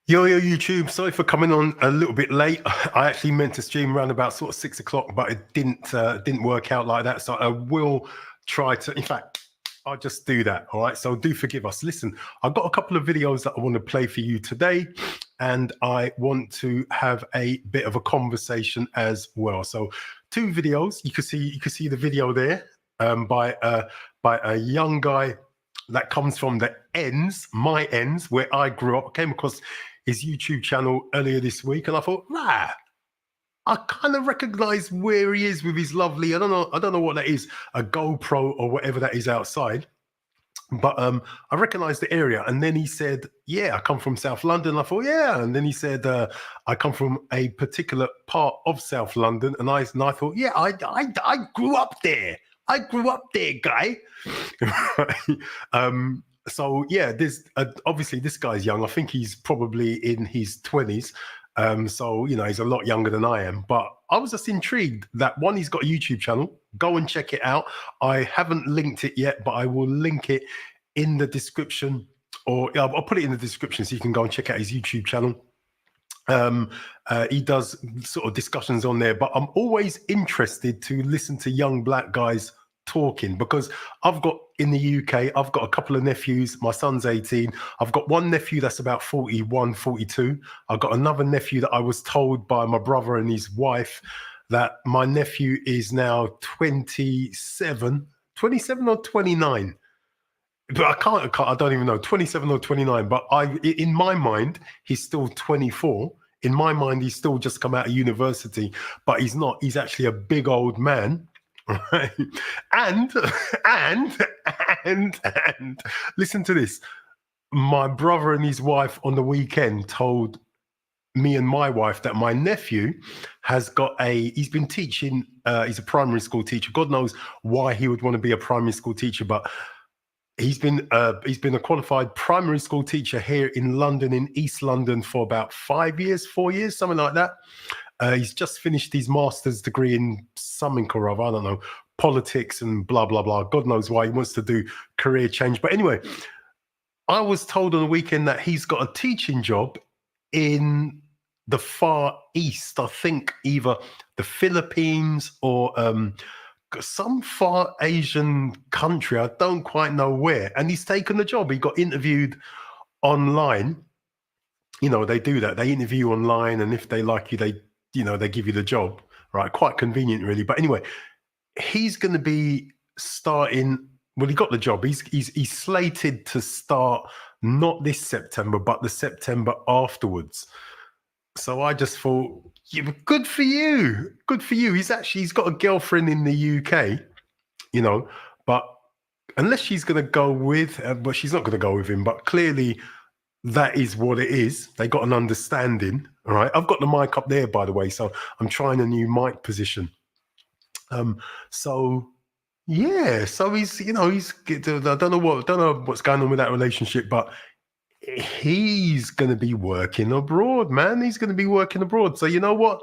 Yo, YouTube. Sorry for coming on a little bit late. I actually meant to stream around about sort of 6 o'clock, but it didn't work out like that. So I will try to. In fact, I'll just do that. All right. So do forgive us. Listen, I've got a couple of videos that I want to play for you today, and I want to have a bit of a conversation as well. So two videos. You can see the video there by a young guy that comes from the ends, my ends, where I grew up. I came across his YouTube channel earlier this week, and I thought, I kind of recognize where he is with his lovely, I don't know what that is, a GoPro or whatever that is outside. But I recognized the area, and then he said, "Yeah, I come from South London." I thought, "Yeah," and then he said, "I come from a particular part of South London," and I thought, "Yeah, I grew up there. I grew up there, guy." So yeah, there's obviously this guy's young. I think he's probably in his 20s. So he's a lot younger than I am. But I was just intrigued that one, he's got a YouTube channel. Go and check it out. I haven't linked it yet, but I will link it in the description, or I'll put it in the description so you can go and check out his YouTube channel. He does sort of discussions on there, but I'm always interested to listen to young black guys talking, because I've got, in the UK, I've got a couple of nephews. My son's 18. I've got one nephew that's about 41, 42. I've got another nephew that I was told by my brother and his wife that my nephew is now 27 or 29. But I don't even know, 27 or 29. But in my mind, he's still 24. In my mind, he's still just come out of university, but he's not. He's actually a big old man. Right. And listen to this. My brother and his wife on the weekend told me and my wife that my nephew has got he's been teaching, he's a primary school teacher. God knows why he would want to be a primary school teacher, but he's been a qualified primary school teacher here in London, in East London, for about 4 years, something like that. He's just finished his master's degree in something or other, I don't know, politics and blah, blah, blah. God knows why he wants to do career change. But anyway, I was told on the weekend that he's got a teaching job in the Far East. I think either the Philippines or some far Asian country. I don't quite know where. And he's taken the job. He got interviewed online. They do that. They interview online, and if they like you, they give you the job, right? Quite convenient, really. But anyway, he's going to be starting. Well, he got the job. He's slated to start not this September, but the September afterwards. So I just thought, yeah, good for you. Good for you. He's got a girlfriend in the UK, but unless she's going to go with, but she's not going to go with him. But clearly, that is what it is. They got an understanding. All right. I've got the mic up there, by the way, so I'm trying a new mic position. So yeah, so he's I don't know what's going on with that relationship, but he's going to be working abroad, man. He's going to be working abroad. So you know what?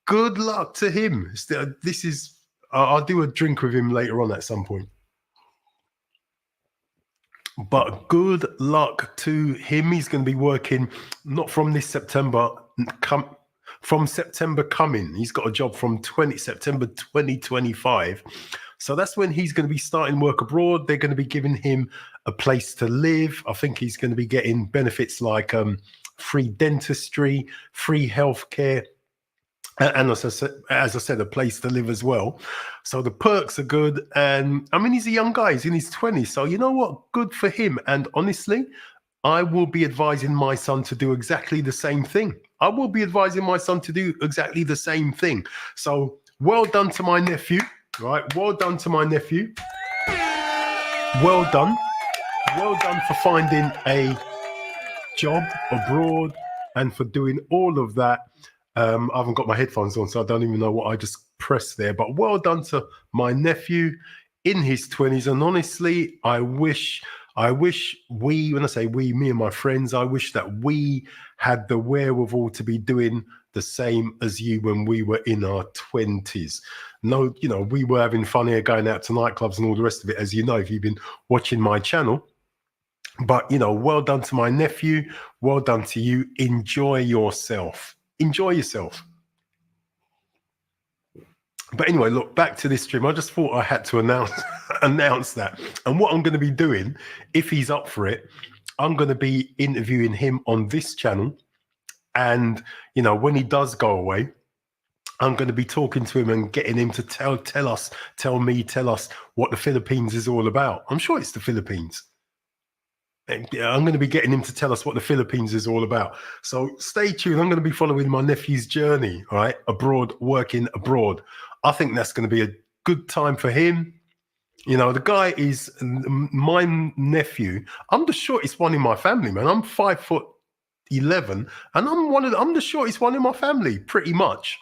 Good luck to him. I'll do a drink with him later on at some point. But good luck to him. He's going to be working not from this September, from September coming. He's got a job from September 2025. So that's when he's going to be starting work abroad. They're going to be giving him a place to live. I think he's going to be getting benefits like free dentistry, free healthcare, and as I said, a place to live as well. So the perks are good. And I mean, he's a young guy. He's in his 20s. So you know what? Good for him. And honestly, I will be advising my son to do exactly the same thing. I will be advising my son to do exactly the same thing. So well done to my nephew, right? Well done to my nephew. Well done. Well done for finding a job abroad and for doing all of that. I haven't got my headphones on, so I don't even know what I just pressed there. But well done to my nephew in his 20s. And honestly, I wish we, when I say we, me and my friends, I wish that we had the wherewithal to be doing the same as you when we were in our 20s. No, we were having fun here, going out to nightclubs and all the rest of it, as you know, if you've been watching my channel. But, you know, well done to my nephew. Well done to you. Enjoy yourself. Enjoy yourself. But anyway, look, back to this stream. I just thought I had to announce that. And what I'm going to be doing, if he's up for it, I'm going to be interviewing him on this channel. And, you know, when he does go away, I'm going to be talking to him and getting him to tell us what the Philippines is all about. I'm sure it's the Philippines. I'm going to be getting him to tell us what the Philippines is all about. So stay tuned. I'm going to be following my nephew's journey, all right, abroad, working abroad. I think that's going to be a good time for him. You know, the guy is my nephew. I'm the shortest one in my family, man. I'm 5'11", and I'm the shortest one in my family, pretty much.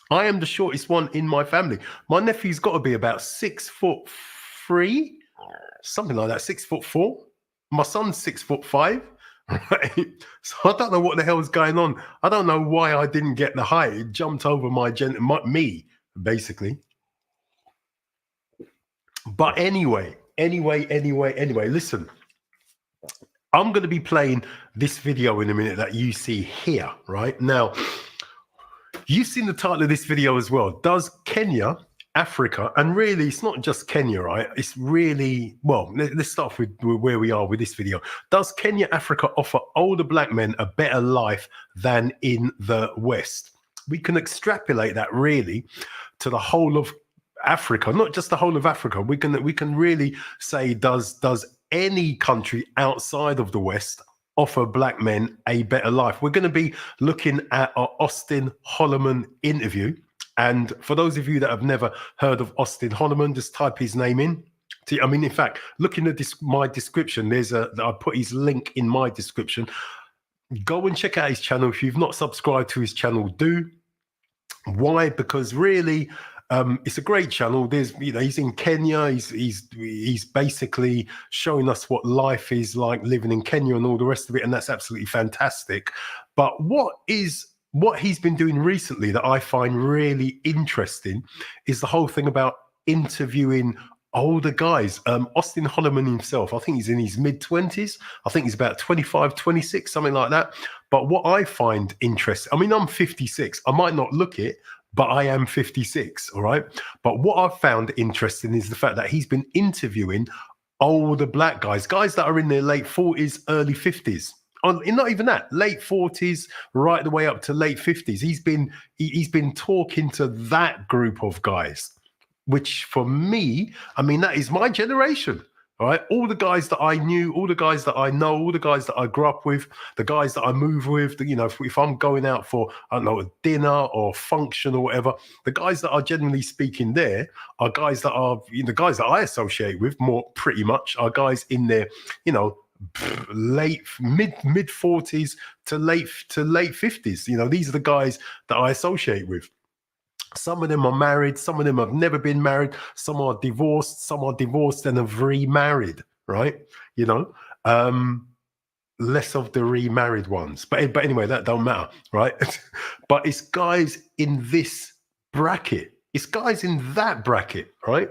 I am the shortest one in my family. My nephew's got to be about 6'3", something like that, 6'4". My son's 6'5", right? So I don't know what the hell is going on. I don't know why I didn't get the height. It jumped over me, basically. But anyway, listen. I'm going to be playing this video in a minute that you see here, right? Now, you've seen the title of this video as well. Does Kenya, Africa, and really it's not just Kenya, right? It's really, well, let's start with where we are with this video. Does Kenya, Africa offer older black men a better life than in the West? We can extrapolate that really to the whole of Africa, not just the whole of Africa. We can really say, does any country outside of the West offer black men a better life? We're going to be looking at our Austin Holloman interview. And for those of you that have never heard of Austin Holloman, just type his name in. I mean, in fact, looking at my description, I put his link in my description. Go and check out his channel. If you've not subscribed to his channel, do. Why? Because really, it's a great channel. There's, you know, he's in Kenya. He's basically showing us what life is like living in Kenya and all the rest of it, and that's absolutely fantastic. But what he's been doing recently that I find really interesting is the whole thing about interviewing older guys. Austin Holloman himself, I think he's in his mid-20s. I think he's about 25, 26, something like that. But what I find interesting, I mean, I'm 56. I might not look it, but I am 56, all right? But what I've found interesting is the fact that he's been interviewing older black guys that are in their late 40s, early 50s. Not even that, late 40s, right the way up to late 50s. He's been talking to that group of guys, which for me, I mean, that is my generation. All right, all the guys that I knew, all the guys that I know, all the guys that I grew up with, the guys that I move with, you know, if I'm going out for, I don't know, a dinner or function or whatever, the guys that are generally speaking there are guys that are, you know, the guys that I associate with more pretty much are guys in their, you know, late mid 40s to late 50s. You know, these are the guys that I associate with. Some of them are married, some of them have never been married, some are divorced and have remarried, right? You know, less of the remarried ones. But anyway, that don't matter, right? But it's guys in this bracket. It's guys in that bracket, right?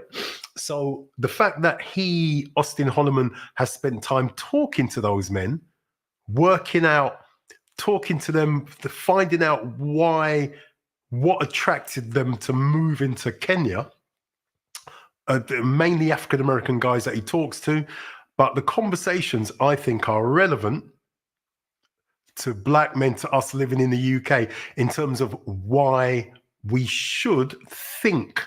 So the fact that Austin Holloman, has spent time talking to those men, working out, talking to them, finding out what attracted them to move into Kenya, mainly African-American guys that he talks to, but the conversations I think are relevant to black men, to us living in the UK, in terms of why we should think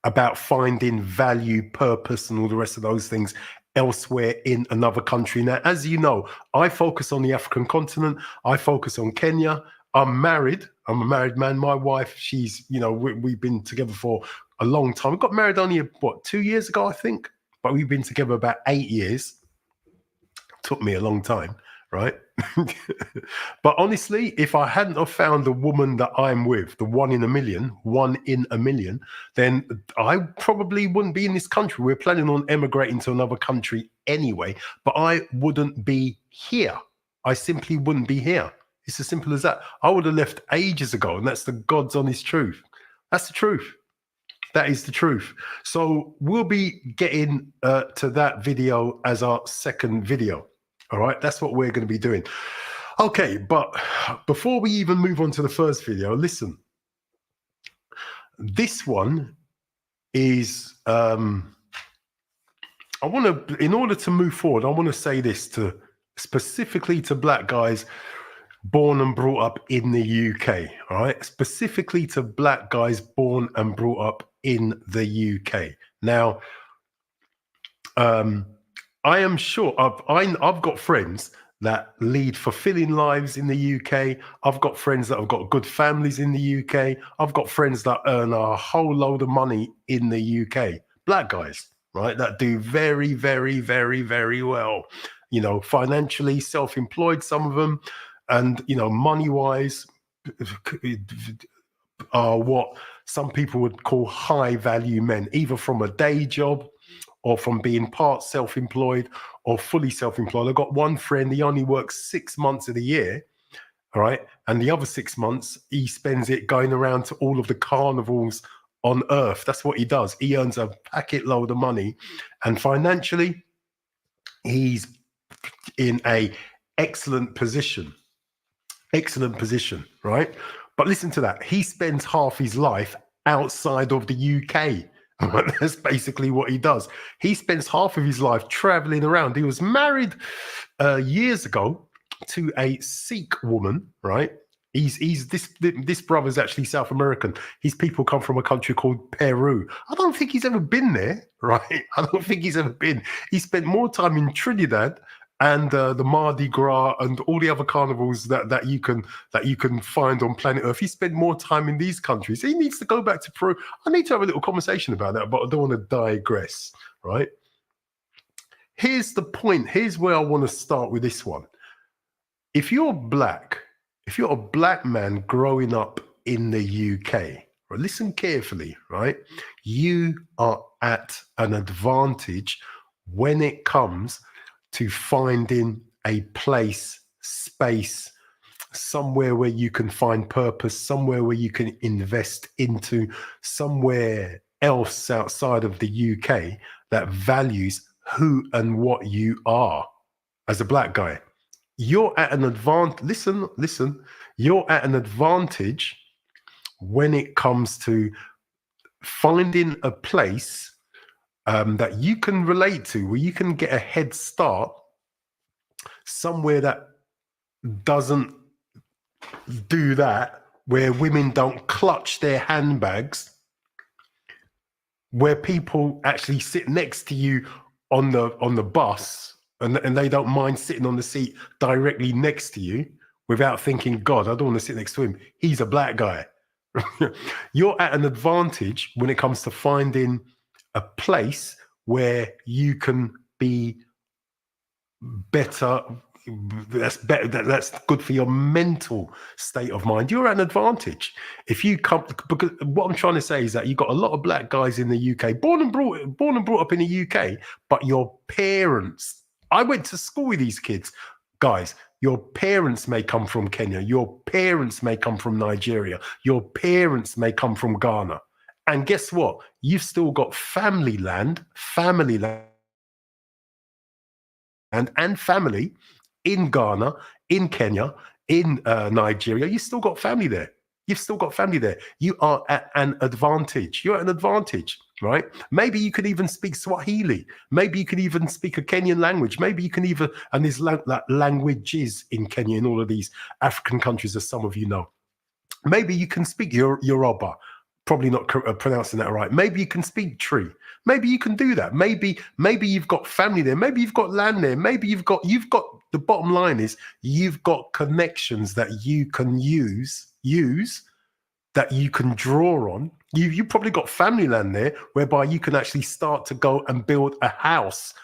about finding value, purpose, and all the rest of those things elsewhere in another country. Now, as you know, I focus on the African continent. I focus on Kenya. I'm married. I'm a married man. My wife, she's, you know, we've been together for a long time. We got married only, 2 years ago, I think, but we've been together about 8 years. Took me a long time, right? But honestly, if I hadn't have found the woman that I'm with, the one in a million, then I probably wouldn't be in this country. We're planning on emigrating to another country anyway, but I wouldn't be here. I simply wouldn't be here. It's as simple as that. I would have left ages ago, and that's the God's honest truth. That's the truth. That is the truth. So we'll be getting to that video as our second video. All right, that's what we're going to be doing. Okay, but before we even move on to the first video, listen. This one is, I want to, in order to move forward, I want to say this specifically to black guys born and brought up in the UK, all right? Specifically to black guys born and brought up in the UK. Now, I am sure I've got friends that lead fulfilling lives in the UK. I've got friends that have got good families in the UK. I've got friends that earn a whole load of money in the UK. Black guys, right? That do very, very, very, very well. You know, financially, self-employed, some of them, and, you know, money-wise are what some people would call high-value men, either from a day job or from being part self-employed or fully self-employed. I've got one friend, he only works 6 months of the year, all right? And the other 6 months, he spends it going around to all of the carnivals on earth. That's what he does. He earns a packet load of money. And financially, he's in a excellent position, right? But listen to that. He spends half his life outside of the UK. That's basically what he does. He spends half of his life traveling around. He was married years ago to a Sikh woman, right? This brother's actually South American. His people come from a country called Peru. I don't think he's ever been there, right? I don't think he's ever been. He spent more time in Trinidad and the Mardi Gras and all the other carnivals that you can find on planet Earth. He spent more time in these countries. He needs to go back to Peru. I need to have a little conversation about that, but I don't want to digress, right? Here's the point. Here's where I want to start with this one. If you're black, if you're a black man growing up in the UK, right, listen carefully, right? You are at an advantage when it comes to finding a place, space, somewhere where you can find purpose, somewhere where you can invest into, somewhere else outside of the UK that values who and what you are as a black guy. You're at an advantage. Listen, you're at an advantage when it comes to finding a place that you can relate to, where you can get a head start somewhere that doesn't do that, where women don't clutch their handbags, where people actually sit next to you on the bus and they don't mind sitting on the seat directly next to you without thinking, God, I don't want to sit next to him. He's a black guy. You're at an advantage when it comes to finding a place where you can be better. That's better. That's good for your mental state of mind. You're at an advantage if you come. Because what I'm trying to say is that you've got a lot of black guys in the UK, born and brought up in the UK, but your parents. I went to school with these kids, guys. Your parents may come from Kenya. Your parents may come from Nigeria. Your parents may come from Ghana. And guess what? You've still got family land, and family in Ghana, in Kenya, in Nigeria. You've still got family there. You've still got family there. You are at an advantage. You're at an advantage, right? Maybe you could even speak Swahili. Maybe you could even speak a Kenyan language. Maybe you can even, and there's languages in Kenya, in all of these African countries, as some of you know. Maybe you can speak Yoruba. Probably not pronouncing that right. Maybe you can speak Tree. Maybe you can do that. Maybe you've got family there. Maybe you've got land there. Maybe you've got. The bottom line is you've got connections that you can use that you can draw on. You probably got family land there, whereby you can actually start to go and build a house,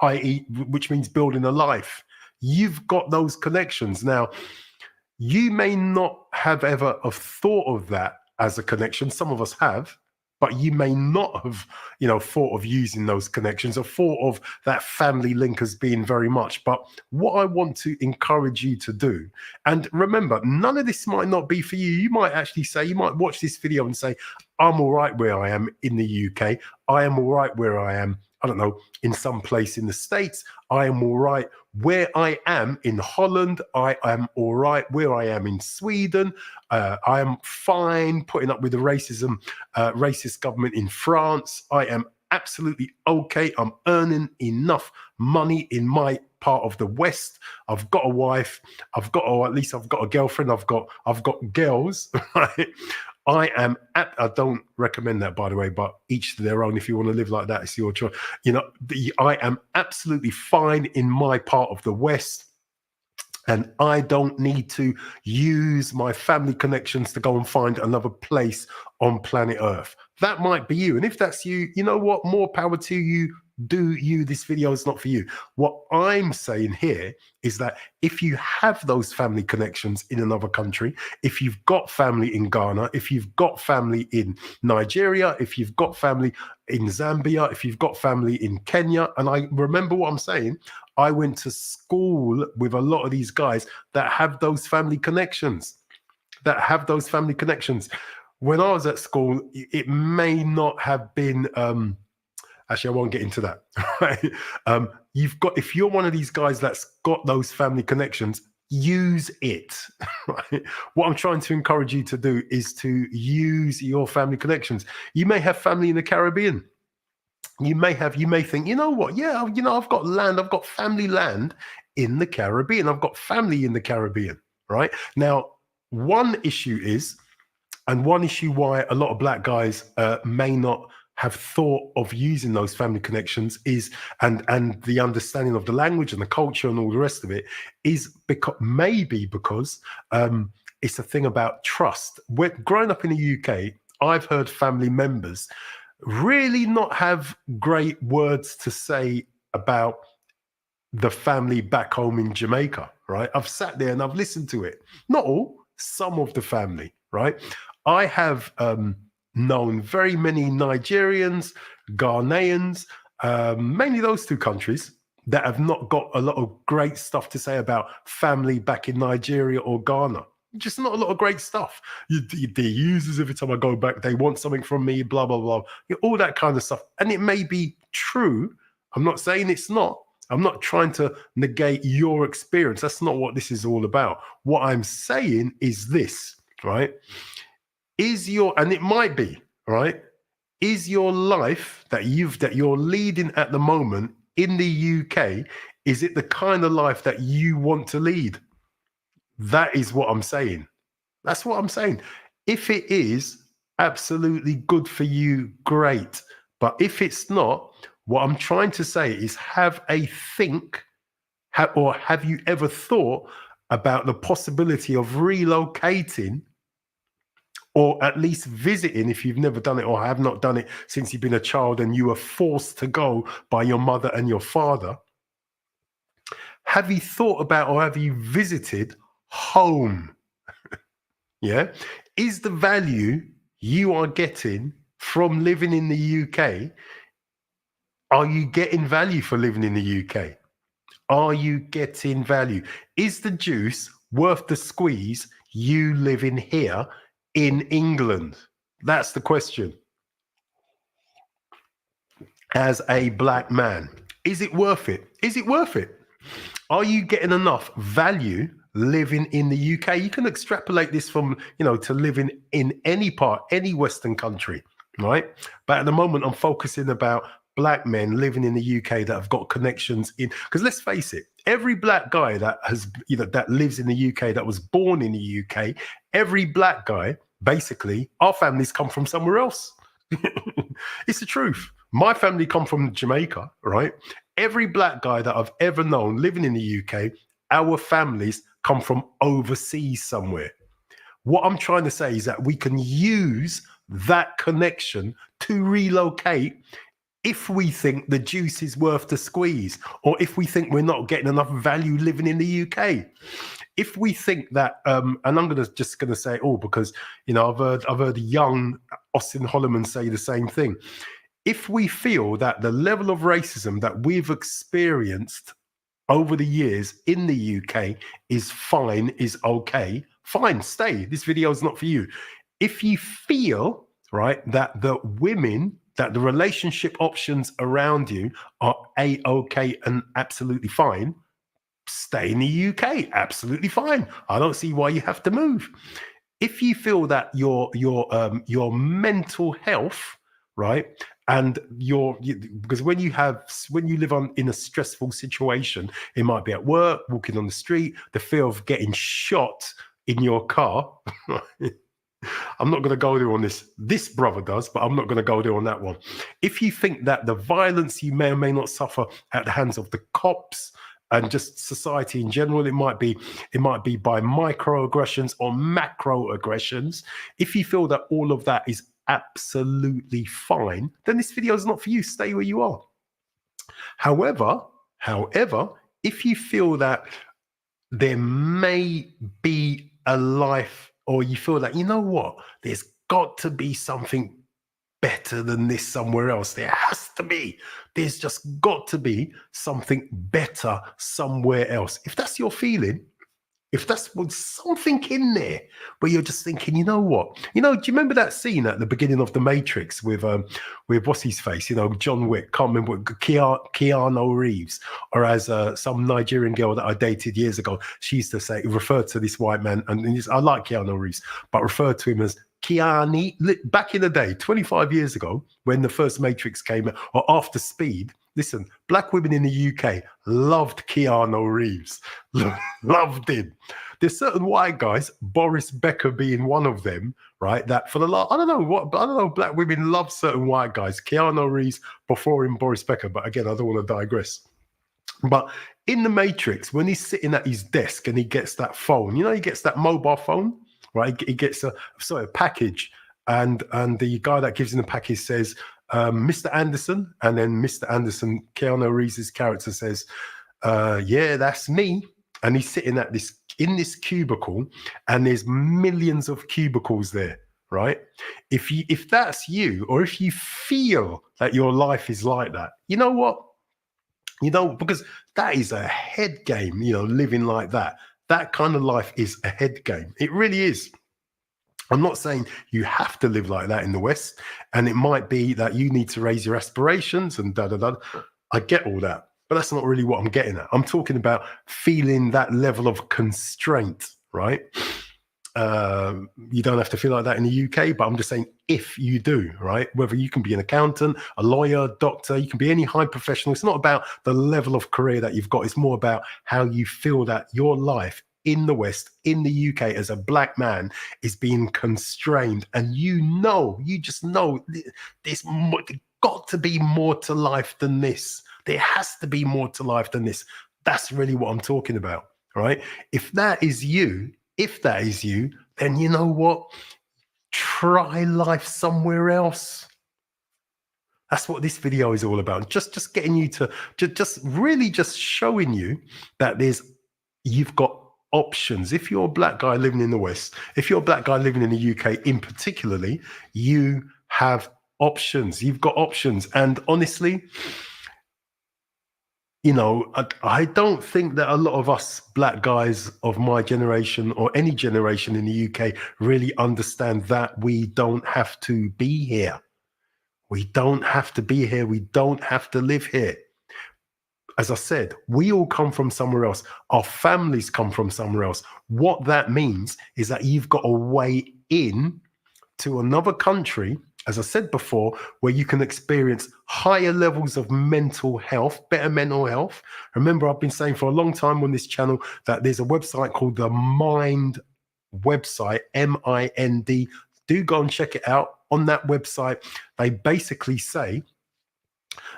i.e., which means building a life. You've got those connections. Now, you may not have ever thought of that as a connection. Some of us have, but you may not have, thought of using those connections or thought of that family link as being very much. But what I want to encourage you to do, and remember, none of this might not be for you. You might actually say, you might watch this video and say, I'm all right where I am in the UK. I am all right where I am, I don't know, in some place in the States. I am all right where I am in Holland. I am all right where I am in Sweden. I am fine putting up with the racist government in France. I am absolutely okay. I'm earning enough money in my part of the West. I've got a wife. Or at least I've got a girlfriend. I've got girls. Right? I don't recommend that, by the way, but each to their own. If you want to live like that, it's your choice. I am absolutely fine in my part of the West. And I don't need to use my family connections to go and find another place on planet Earth. That might be you. And if that's you, you know what? More power to you. Do you? This video is not for you. What I'm saying here is that if you have those family connections in another country, if you've got family in Ghana, if you've got family in Nigeria, if you've got family in Zambia, if you've got family in Kenya, and I remember what I'm saying, I went to school with a lot of these guys that have those family connections, When I was at school, it may not have been, actually, I won't get into that. Right? If you're one of these guys that's got those family connections, use it. Right? What I'm trying to encourage you to do is to use your family connections. You may have family in the Caribbean. You may think, you know what? Yeah, I've got land. I've got family land in the Caribbean. I've got family in the Caribbean. Right? Now, one issue why a lot of black guys may not have thought of using those family connections is, and the understanding of the language and the culture and all the rest of it is because it's a thing about trust. Growing up in the UK, I've heard family members really not have great words to say about the family back home in Jamaica, right? I've sat there and I've listened to it. Not all, some of the family, right? I have known very many Nigerians, Ghanaians, mainly those two countries, that have not got a lot of great stuff to say about family back in Nigeria or Ghana. Just not a lot of great stuff. They use as every time I go back, they want something from me, blah, blah, blah. All that kind of stuff. And it may be true. I'm not saying it's not. I'm not trying to negate your experience. That's not what this is all about. What I'm saying is this, right? And it might be, right? Is your life that you're leading at the moment in the UK, is it the kind of life that you want to lead? That is what I'm saying. That's what I'm saying. If it is absolutely good for you, great. But if it's not, what I'm trying to say is have a think, or have you ever thought about the possibility of relocating, or at least visiting, if you've never done it or have not done it since you've been a child and you were forced to go by your mother and your father? Have you thought about, or have you visited home? Yeah. Is the value you are getting from living in the UK, are you getting value for living in the UK? Are you getting value? Is the juice worth the squeeze you living here in England? That's the question. As a black man, is it worth it? Is it worth it? Are you getting enough value living in the UK? You can extrapolate this from, to living in any Western country, right? But at the moment, I'm focusing about black men living in the UK that have got connections in, because let's face it, every black guy that has, that lives in the UK, that was born in the UK, every black guy, basically, our families come from somewhere else. It's the truth. My family come from Jamaica, right? Every black guy that I've ever known living in the UK, our families come from overseas somewhere. What I'm trying to say is that we can use that connection to relocate if we think the juice is worth the squeeze, or if we think we're not getting enough value living in the UK. If we think that, and I'm just gonna say it all because I've heard young Austin Holloman say the same thing. If we feel that the level of racism that we've experienced over the years in the UK is fine, is okay, fine, stay. This video is not for you. If you feel, right, that the relationship options around you are A-okay and absolutely fine, stay in the UK, absolutely fine. I don't see why you have to move. If you feel that your mental health, right, and because when you live in a stressful situation, it might be at work, walking on the street, the fear of getting shot in your car. I'm not going to go there on this. This brother does, but I'm not going to go there on that one. If you think that the violence you may or may not suffer at the hands of the cops and just society in general, it might be by microaggressions or macroaggressions. If you feel that all of that is absolutely fine, then this video is not for you. Stay where you are. However, if you feel that there may be a life, or you feel that, you know what, there's got to be something better than this somewhere else. There has to be. There's just got to be something better somewhere else. If that's your feeling, if that's something in there where you're just thinking, you know what? Do you remember that scene at the beginning of The Matrix with what's his face? John Wick, can't remember, Keanu Reeves, or as some Nigerian girl that I dated years ago, she used to say, referred to this white man, and I like Keanu Reeves, but referred to him as Keanu. Back in the day, 25 years ago, when the first Matrix came out, or after Speed, listen, black women in the UK loved Keanu Reeves, loved him. There's certain white guys, Boris Becker being one of them, right? That for the last, I don't know, black women love certain white guys. Keanu Reeves before him, Boris Becker. But again, I don't want to digress. But in The Matrix, when he's sitting at his desk and he gets that phone, he gets that mobile phone, right? He gets a package, and the guy that gives him the package says, Mr. Anderson, and then Mr. Anderson, Keanu Reeves' character says, yeah, that's me. And he's sitting in this cubicle, and there's millions of cubicles there, right? If that's you, or if you feel that your life is like that, you know what? Because that is a head game, living like that. That kind of life is a head game. It really is. I'm not saying you have to live like that in the West, and it might be that you need to raise your aspirations and da-da-da. I get all that, but that's not really what I'm getting at. I'm talking about feeling that level of constraint, right? You don't have to feel like that in the UK, but I'm just saying if you do, right? Whether you can be an accountant, a lawyer, doctor, you can be any high professional. It's not about the level of career that you've got. It's more about how you feel that your life in the West, in the UK, as a black man, is being constrained. And you just know there's got to be more to life than this. There has to be more to life than this. That's really what I'm talking about, right? If that is you, then you know what? Try life somewhere else. That's what this video is all about. Just getting you to, just really just showing you that you've got options. If you're a black guy living in the West, if you're a black guy living in the UK in particularly, you have options. You've got options. And honestly, I don't think that a lot of us black guys of my generation or any generation in the UK really understand that we don't have to be here. We don't have to be here. We don't have to live here. As I said, we all come from somewhere else. Our families come from somewhere else. What that means is that you've got a way in to another country, as I said before, where you can experience higher levels of mental health, better mental health. Remember, I've been saying for a long time on this channel that there's a website called the Mind website, MIND. Do go and check it out. On that website, they basically say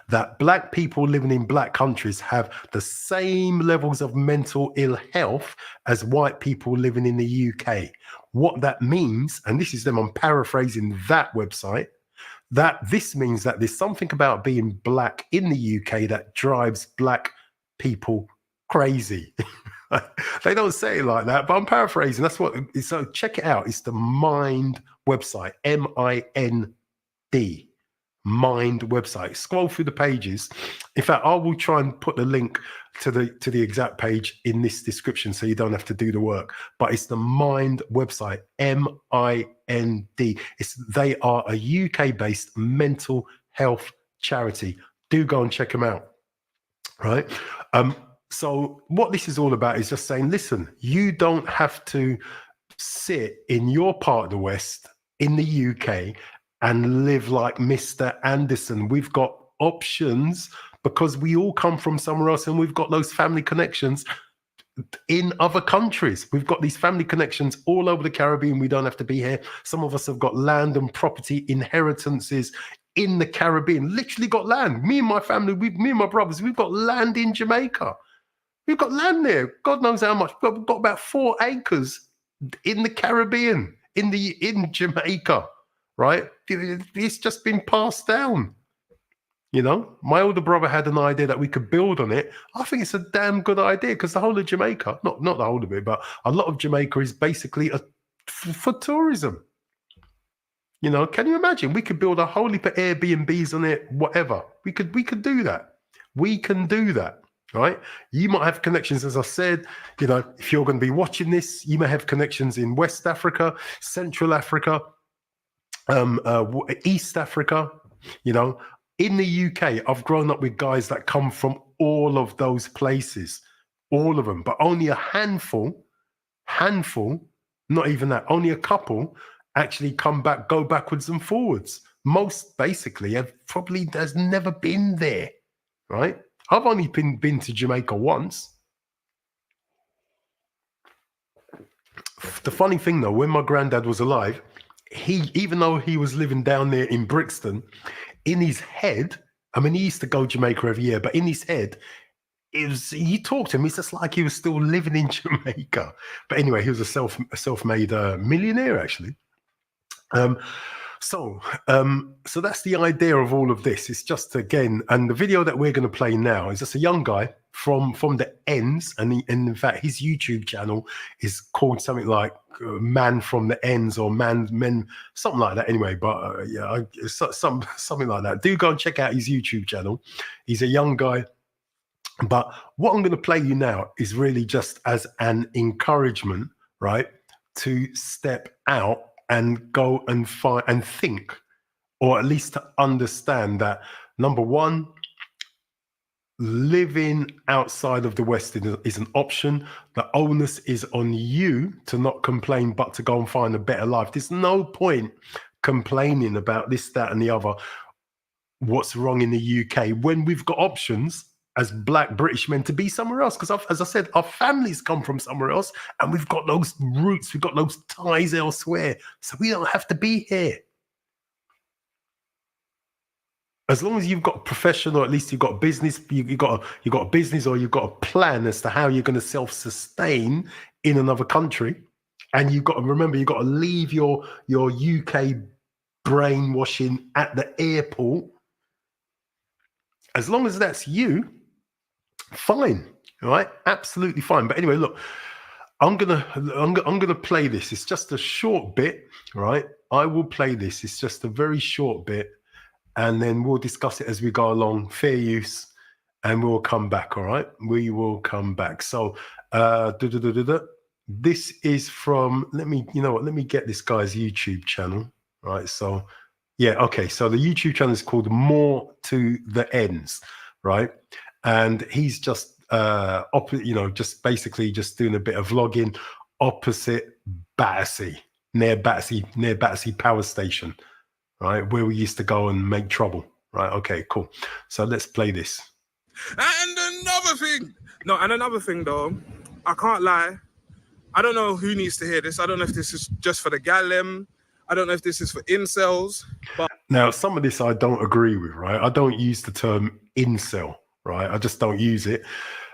that black people living in black countries have the same levels of mental ill health as white people living in the UK. What that means, and this is them, I'm paraphrasing that website, that this means that there's something about being black in the UK that drives black people crazy. They don't say it like that, but I'm paraphrasing. That's what. So check it out. It's the Mind website. MIND. Mind website. Scroll through the pages. In fact, I will try and put the link to the exact page in this description so you don't have to do the work. But it's the Mind website. MIND. They are a UK-based mental health charity. Do go and check them out. Right. So what this is all about is just saying, listen, you don't have to sit in your part of the West in the UK and live like Mr. Anderson. We've got options because we all come from somewhere else and we've got those family connections in other countries. We've got these family connections all over the Caribbean. We don't have to be here. Some of us have got land and property inheritances in the Caribbean, literally got land. Me and my family, me and my brothers, we've got land in Jamaica. We've got land there. God knows how much. We've got about 4 acres in the Caribbean, in Jamaica, right? It's just been passed down. You know, my older brother had an idea that we could build on it. I think it's a damn good idea because the whole of Jamaica, not the whole of it, but a lot of Jamaica is basically for tourism. You know, can you imagine? We could build a whole heap of Airbnbs on it, whatever. We could do that. We can do that. Right, you might have connections, as I said. You know, if you're going to be watching this, you may have connections in West Africa, Central Africa, East Africa. You know, in the UK, I've grown up with guys that come from all of those places, all of them, but only a handful, not even that, only a couple actually go backwards and forwards. Most basically has never been there, right? I've only been to Jamaica once. The funny thing though, when my granddad was alive, even though he was living down there in Brixton, in his head, I mean, he used to go to Jamaica every year, but in his head, you talk to him, it's just like he was still living in Jamaica. But anyway, he was a self-made millionaire, actually. So that's the idea of all of this. It's just, again, and the video that we're going to play now is just a young guy from the ends, and in fact his YouTube channel is called something like Man from the Ends or Men, something like that. Anyway, but something like that. Do go and check out his YouTube channel. He's a young guy. But what I'm going to play you now is really just as an encouragement, right, to step out and go and find and think, or at least to understand that, number one, living outside of the West is an option. The onus is on you to not complain, but to go and find a better life. There's no point complaining about this, that, and the other, what's wrong in the UK, when we've got options as Black British men to be somewhere else. Because as I said, our families come from somewhere else and we've got those roots, we've got those ties elsewhere. So we don't have to be here. As long as you've got a profession, or at least you've got a business, you've got a business, or you've got a plan as to how you're going to self-sustain in another country. And you've got to remember, you've got to leave your UK brainwashing at the airport. As long as that's you, fine, all right, absolutely fine. But anyway, look, I'm gonna play this. It's just a short bit, right? I will play this. It's just a very short bit, and then we'll discuss it as we go along. Fair use, and we'll come back. All right, we will come back. So, this is from. Let me get this guy's YouTube channel. Right. So, yeah. Okay. So the YouTube channel is called More to the Ends. Right. And he's just just basically just doing a bit of vlogging opposite Battersea, near Battersea Power Station, right, where we used to go and make trouble. Right, okay, cool. So let's play this. And another thing though, I can't lie, I don't know who needs to hear this. I don't know if this is just for the gallem, I don't know if this is for incels, but now some of this I don't agree with, right? I don't use the term incel. Right, I just don't use it.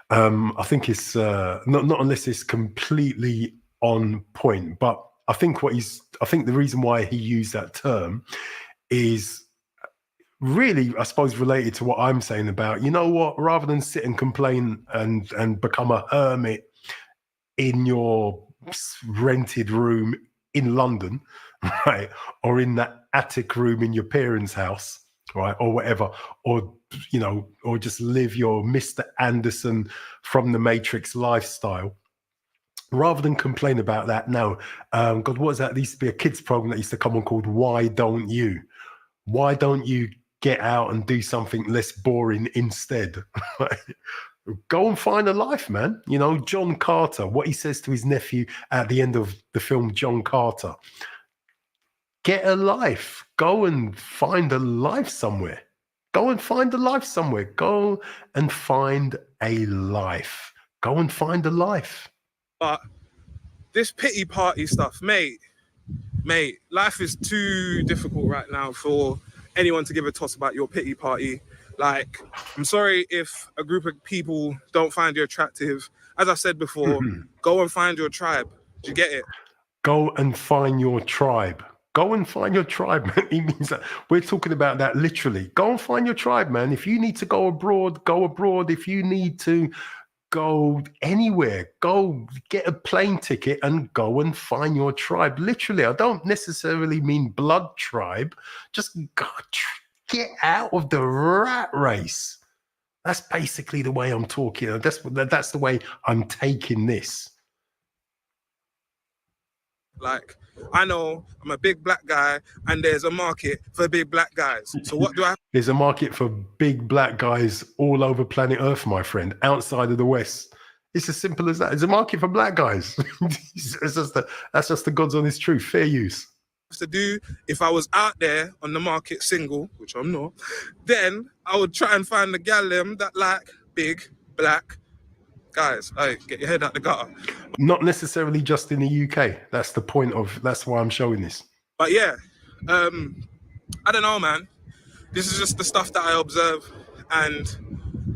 I think it's not unless it's completely on point. But I think the reason why he used that term is really, I suppose, related to what I'm saying about, you know what, rather than sit and complain and become a hermit in your rented room in London, right? Or in that attic room in your parents' house, right? Or whatever. Or, or just live your Mr. Anderson from the Matrix lifestyle. Rather than complain about that, no. God, what was that? There used to be a kids program that used to come on called Why Don't You? Why don't you get out and do something less boring instead? Go and find a life, man. John Carter, what he says to his nephew at the end of the film John Carter. Get a life. Go and find a life somewhere. Go and find a life somewhere. Go and find a life. Go and find a life. But this pity party stuff, mate, life is too difficult right now for anyone to give a toss about your pity party. Like, I'm sorry if a group of people don't find you attractive. As I said before, go and find your tribe. Do you get it? Go and find your tribe. Go and find your tribe, man. He means that we're talking about that literally. Go and find your tribe, man. If you need to go abroad, go abroad. If you need to go anywhere, go get a plane ticket and go and find your tribe. Literally, I don't necessarily mean blood tribe. Just go, get out of the rat race. That's basically the way I'm talking. That's the way I'm taking this. Like, I know I'm a big black guy and there's a market for big black guys. So what do I... There's a market for big black guys all over planet Earth, my friend, outside of the West. It's as simple as that. There's a market for black guys. That's just the God's honest truth. Fair use. To do if I was out there on the market single, which I'm not, then I would try and find the gal them that like big black guys. Hey, get your head out the gutter. Not necessarily just in the UK. That's the point of, that's why I'm showing this. But yeah, I don't know, man. This is just the stuff that I observe. And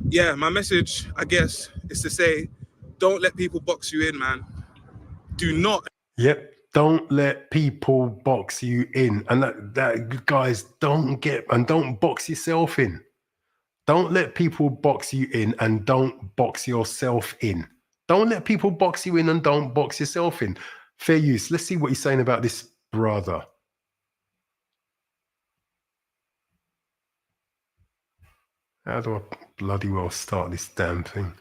yeah, my message, I guess, is to say, don't let people box you in, man. Do not. Yep. Don't let people box you in. And that guys, don't box yourself in. Don't let people box you in and don't box yourself in. Don't let people box you in and don't box yourself in. Fair use. Let's see what he's saying about this brother. How do I bloody well start this damn thing?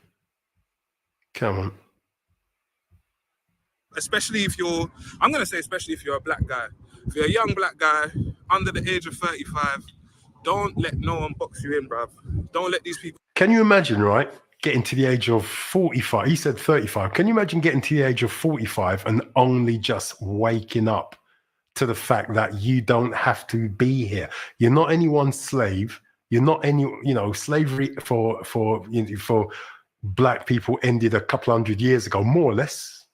Come on. Especially if you're, I'm going to say especially if you're a black guy. If you're a young black guy under the age of 35, don't let no one box you in, bruv. Don't let these people... Can you imagine, right, getting to the age of 45? He said 35. Can you imagine getting to the age of 45 and only just waking up to the fact that you don't have to be here? You're not anyone's slave. You're not any, slavery for black people ended a couple hundred years ago, more or less,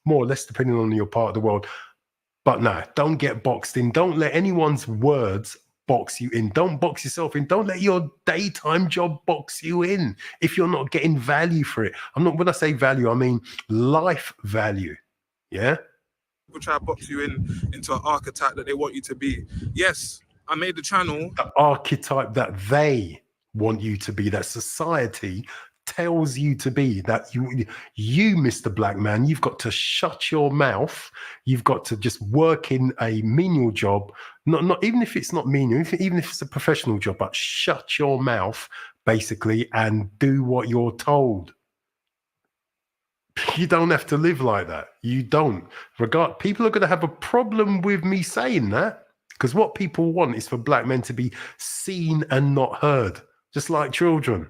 depending on your part of the world. But no, don't get boxed in. Don't let anyone's words box you in. Don't box yourself in. Don't let your daytime job box you in if you're not getting value for it. When I say value, I mean life value. Yeah? People try to box you into an archetype that they want you to be. Yes, I made the channel. The archetype that they want you to be, that society tells you to be, that you, Mr. Black Man, you've got to shut your mouth. You've got to just work in a menial job. Not even if it's not menial, even if it's a professional job, but shut your mouth basically and do what you're told. You don't have to live like that. You don't. People are going to have a problem with me saying that, because what people want is for black men to be seen and not heard, just like children.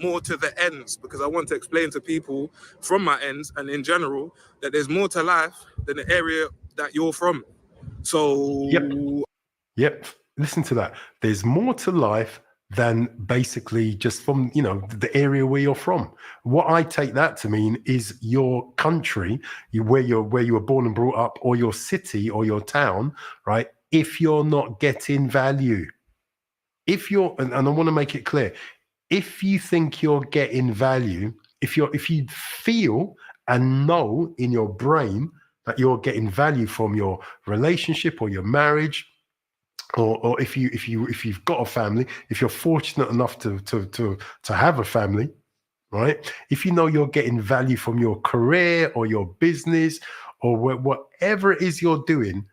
More to the ends, because I want to explain to people from my ends and in general that there's more to life than the area that you're from. So yep. Listen to that. There's more to life than basically just from the area where you're from. What I take that to mean is your country, where you were born and brought up, or your city or your town, right? If you're not getting value, and I want to make it clear, if you think you're getting value, if you feel and know in your brain that you're getting value from your relationship or your marriage, or if you've got a family, if you're fortunate enough to have a family, right? If you know you're getting value from your career or your business or whatever it is you're doing,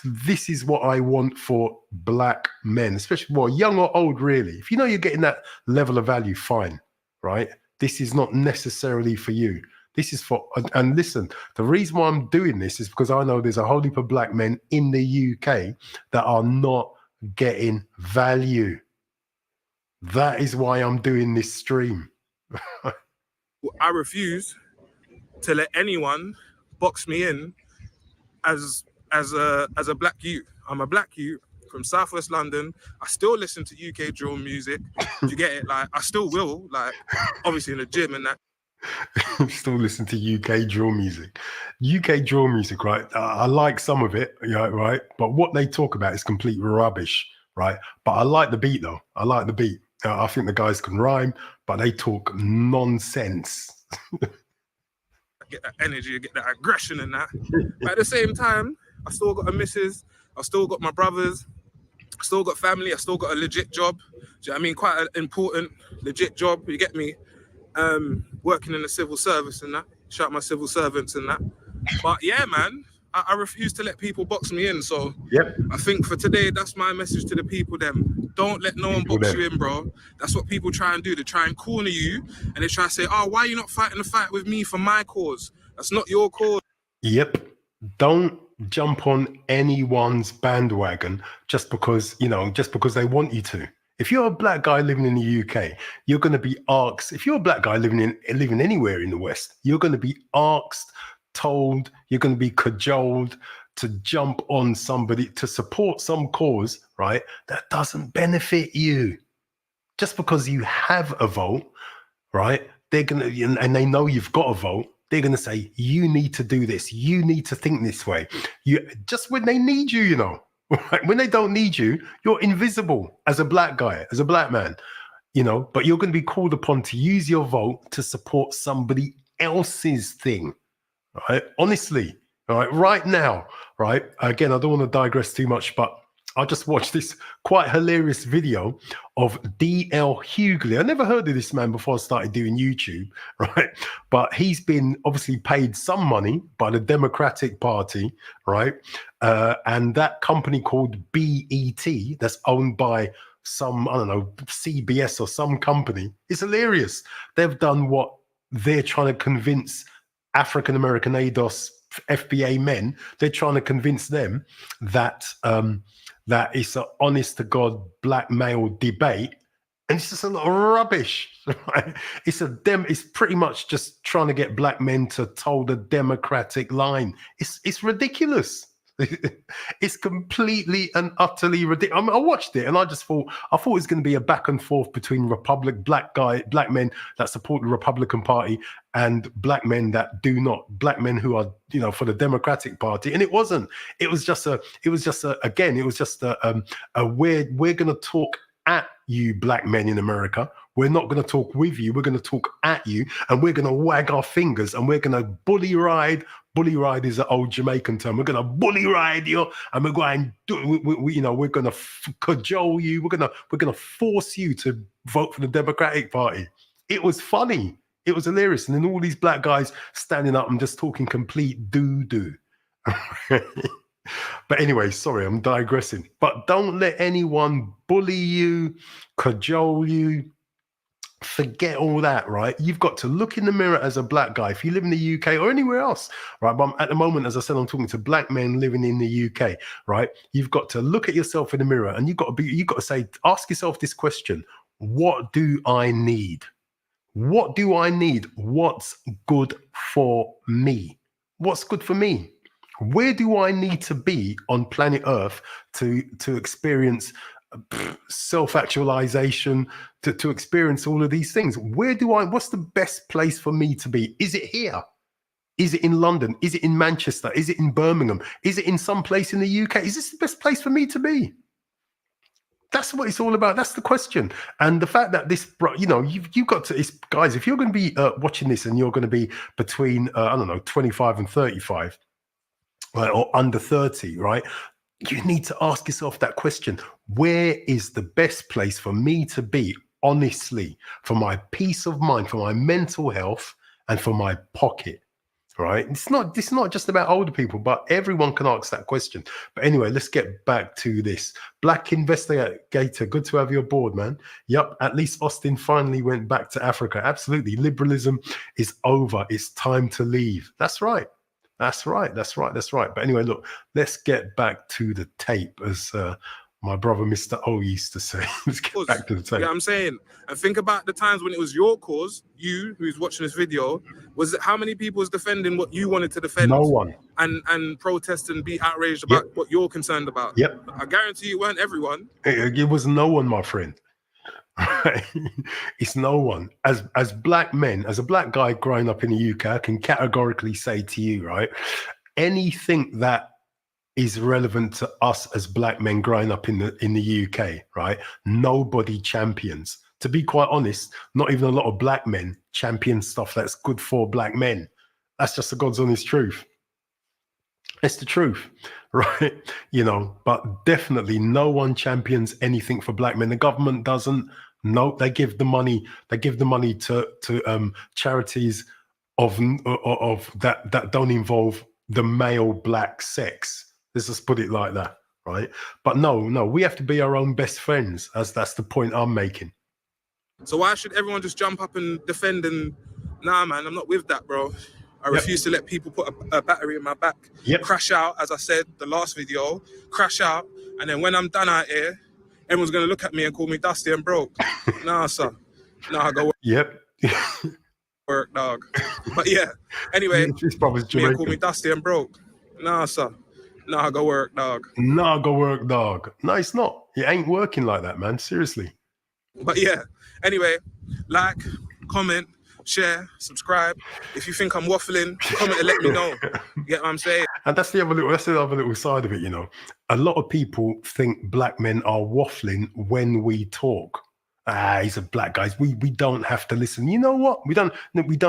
this is what I want for black men, especially young or old, really. If you know you're getting that level of value, fine, right? This is not necessarily for you. This is for, and listen, the reason why I'm doing this is because I know there's a whole heap of black men in the UK that are not getting value. That is why I'm doing this stream. I refuse to let anyone box me in as a black youth. I'm a black youth from Southwest London. I still listen to UK drill music. Do you get it? Like, I still will, like, obviously in the gym and that. Still listen to UK drill music. UK drill music, right? I like some of it, yeah, right? But what they talk about is complete rubbish, right? But I like the beat, though. I like the beat. I think the guys can rhyme, but they talk nonsense. Get that energy, get that aggression and that. But at the same time, I still got a missus, I still got my brothers, I still got family, I still got a legit job. Do you know what I mean? Quite an important, legit job, you get me? Working in the civil service and that. Shout out my civil servants and that. But yeah, man, I refuse to let people box me in. So yep. I think for today, that's my message to the people them. Don't let no one box you in, bro. That's what people try and do. They try and corner you and they try to say, oh, why are you not fighting the fight with me for my cause? That's not your cause. Yep. Don't jump on anyone's bandwagon just because they want you to. If you're a black guy living in the UK, you're going to be asked, if you're a black guy living anywhere in the West, you're going to be asked, told, you're going to be cajoled to jump on somebody, to support some cause, right, that doesn't benefit you. Just because you have a vote, right, they're going to, and they know you've got a vote, they're going to say, you need to do this. You need to think this way. Just when they need you, you know. When they don't need you, you're invisible as a black guy, as a black man, you know, but you're going to be called upon to use your vote to support somebody else's thing, right? Honestly, all right, right now, right? Again, I don't want to digress too much, but I just watched this quite hilarious video of D.L. Hughley. I never heard of this man before I started doing YouTube, right? But he's been obviously paid some money by the Democratic Party, right? And that company called BET, that's owned by some, I don't know, CBS or some company. It's hilarious. They've done what they're trying to convince African-American ADOS FBA men. They're trying to convince them that that it's an honest to God black male debate, and it's just a lot of rubbish. Right? It's pretty much just trying to get black men to toe the Democratic line. It's ridiculous. It's completely and utterly ridiculous. I mean, I watched it and I thought it was going to be a back and forth between black men that support the Republican Party and black men that do not, black men who are, you know, for the Democratic Party. And it wasn't. It was just a we're going to talk at you black men in America. We're not going to talk with you. We're going to talk at you, and we're going to wag our fingers, and we're going to bully ride. Bully ride is an old Jamaican term. We're going to bully ride you, and we're going to we're going to cajole you. We're going to force you to vote for the Democratic Party. It was funny. It was hilarious. And then all these black guys standing up and just talking complete doo-doo. But anyway, sorry, I'm digressing. But don't let anyone bully you, cajole you. Forget all that, right? You've got to look in the mirror as a black guy. If you live in the UK or anywhere else, right? But at the moment, as I said, I'm talking to black men living in the UK, right? You've got to look at yourself in the mirror, and you've got to say, ask yourself this question: what do I need? What do I need? What's good for me? What's good for me? Where do I need to be on planet Earth to experience self-actualization, to experience all of these things? What's the best place for me to be? Is it here? Is it in London? Is it in Manchester? Is it in Birmingham? Is it in some place in the UK? Is this the best place for me to be? That's what it's all about. That's the question. And the fact that this, you know, you've got to, guys, if you're going to be watching this and you're going to be between, 25 and 35, right, or under 30, right? You need to ask yourself that question. Where is the best place for me to be honestly, for my peace of mind, for my mental health, and for my pocket. Right? It's not just about older people, but everyone can ask that question. But anyway, let's get back to this. Black Investigator, good to have you aboard, man. Yup, at least Austin finally went back to Africa. Absolutely. Liberalism is over. It's time to leave. That's right. That's right. But anyway, look, let's get back to the tape, as my brother Mr. O used to say. Let's get back to the tape. You know what I'm saying? And think about the times when it was your cause, you who's watching this video, was it how many people was defending what you wanted to defend? No one. And protest and be outraged about what you're concerned about. Yep. I guarantee you weren't everyone. It was no one, my friend. It's no one. As black men, as a black guy growing up in the UK, I can categorically say to you, right, anything that is relevant to us as black men growing up in the UK, right? Nobody champions. To be quite honest, not even a lot of black men champion stuff that's good for black men. That's just the God's honest truth. It's the truth, right? You know, but definitely no one champions anything for black men. The government doesn't. No, they give the money. They give the money to charities of that don't involve the male black sex. Let's just put it like that, right? But no, we have to be our own best friends, as that's the point I'm making. So why should everyone just jump up and defend? And nah, man, I'm not with that, bro. I refuse to let people put a battery in my back, crash out, as I said the last video, crash out, and then when I'm done out here, everyone's gonna look at me and call me dusty and broke. Nah, sir. Nah, go work, dog. But yeah, anyway, this brother's Jamaican. Call me dusty and broke. Nah, sir. Nah, go work, dog. Nah, go work, dog. No, it's not. It ain't working like that, man. Seriously. But yeah, anyway, like, comment, share, subscribe. If you think I'm waffling, comment and let me know. You get what I'm saying? And that's the other little side of it, you know. A lot of people think black men are waffling when we talk. He's a black guy. We don't have to listen. You know what? We don't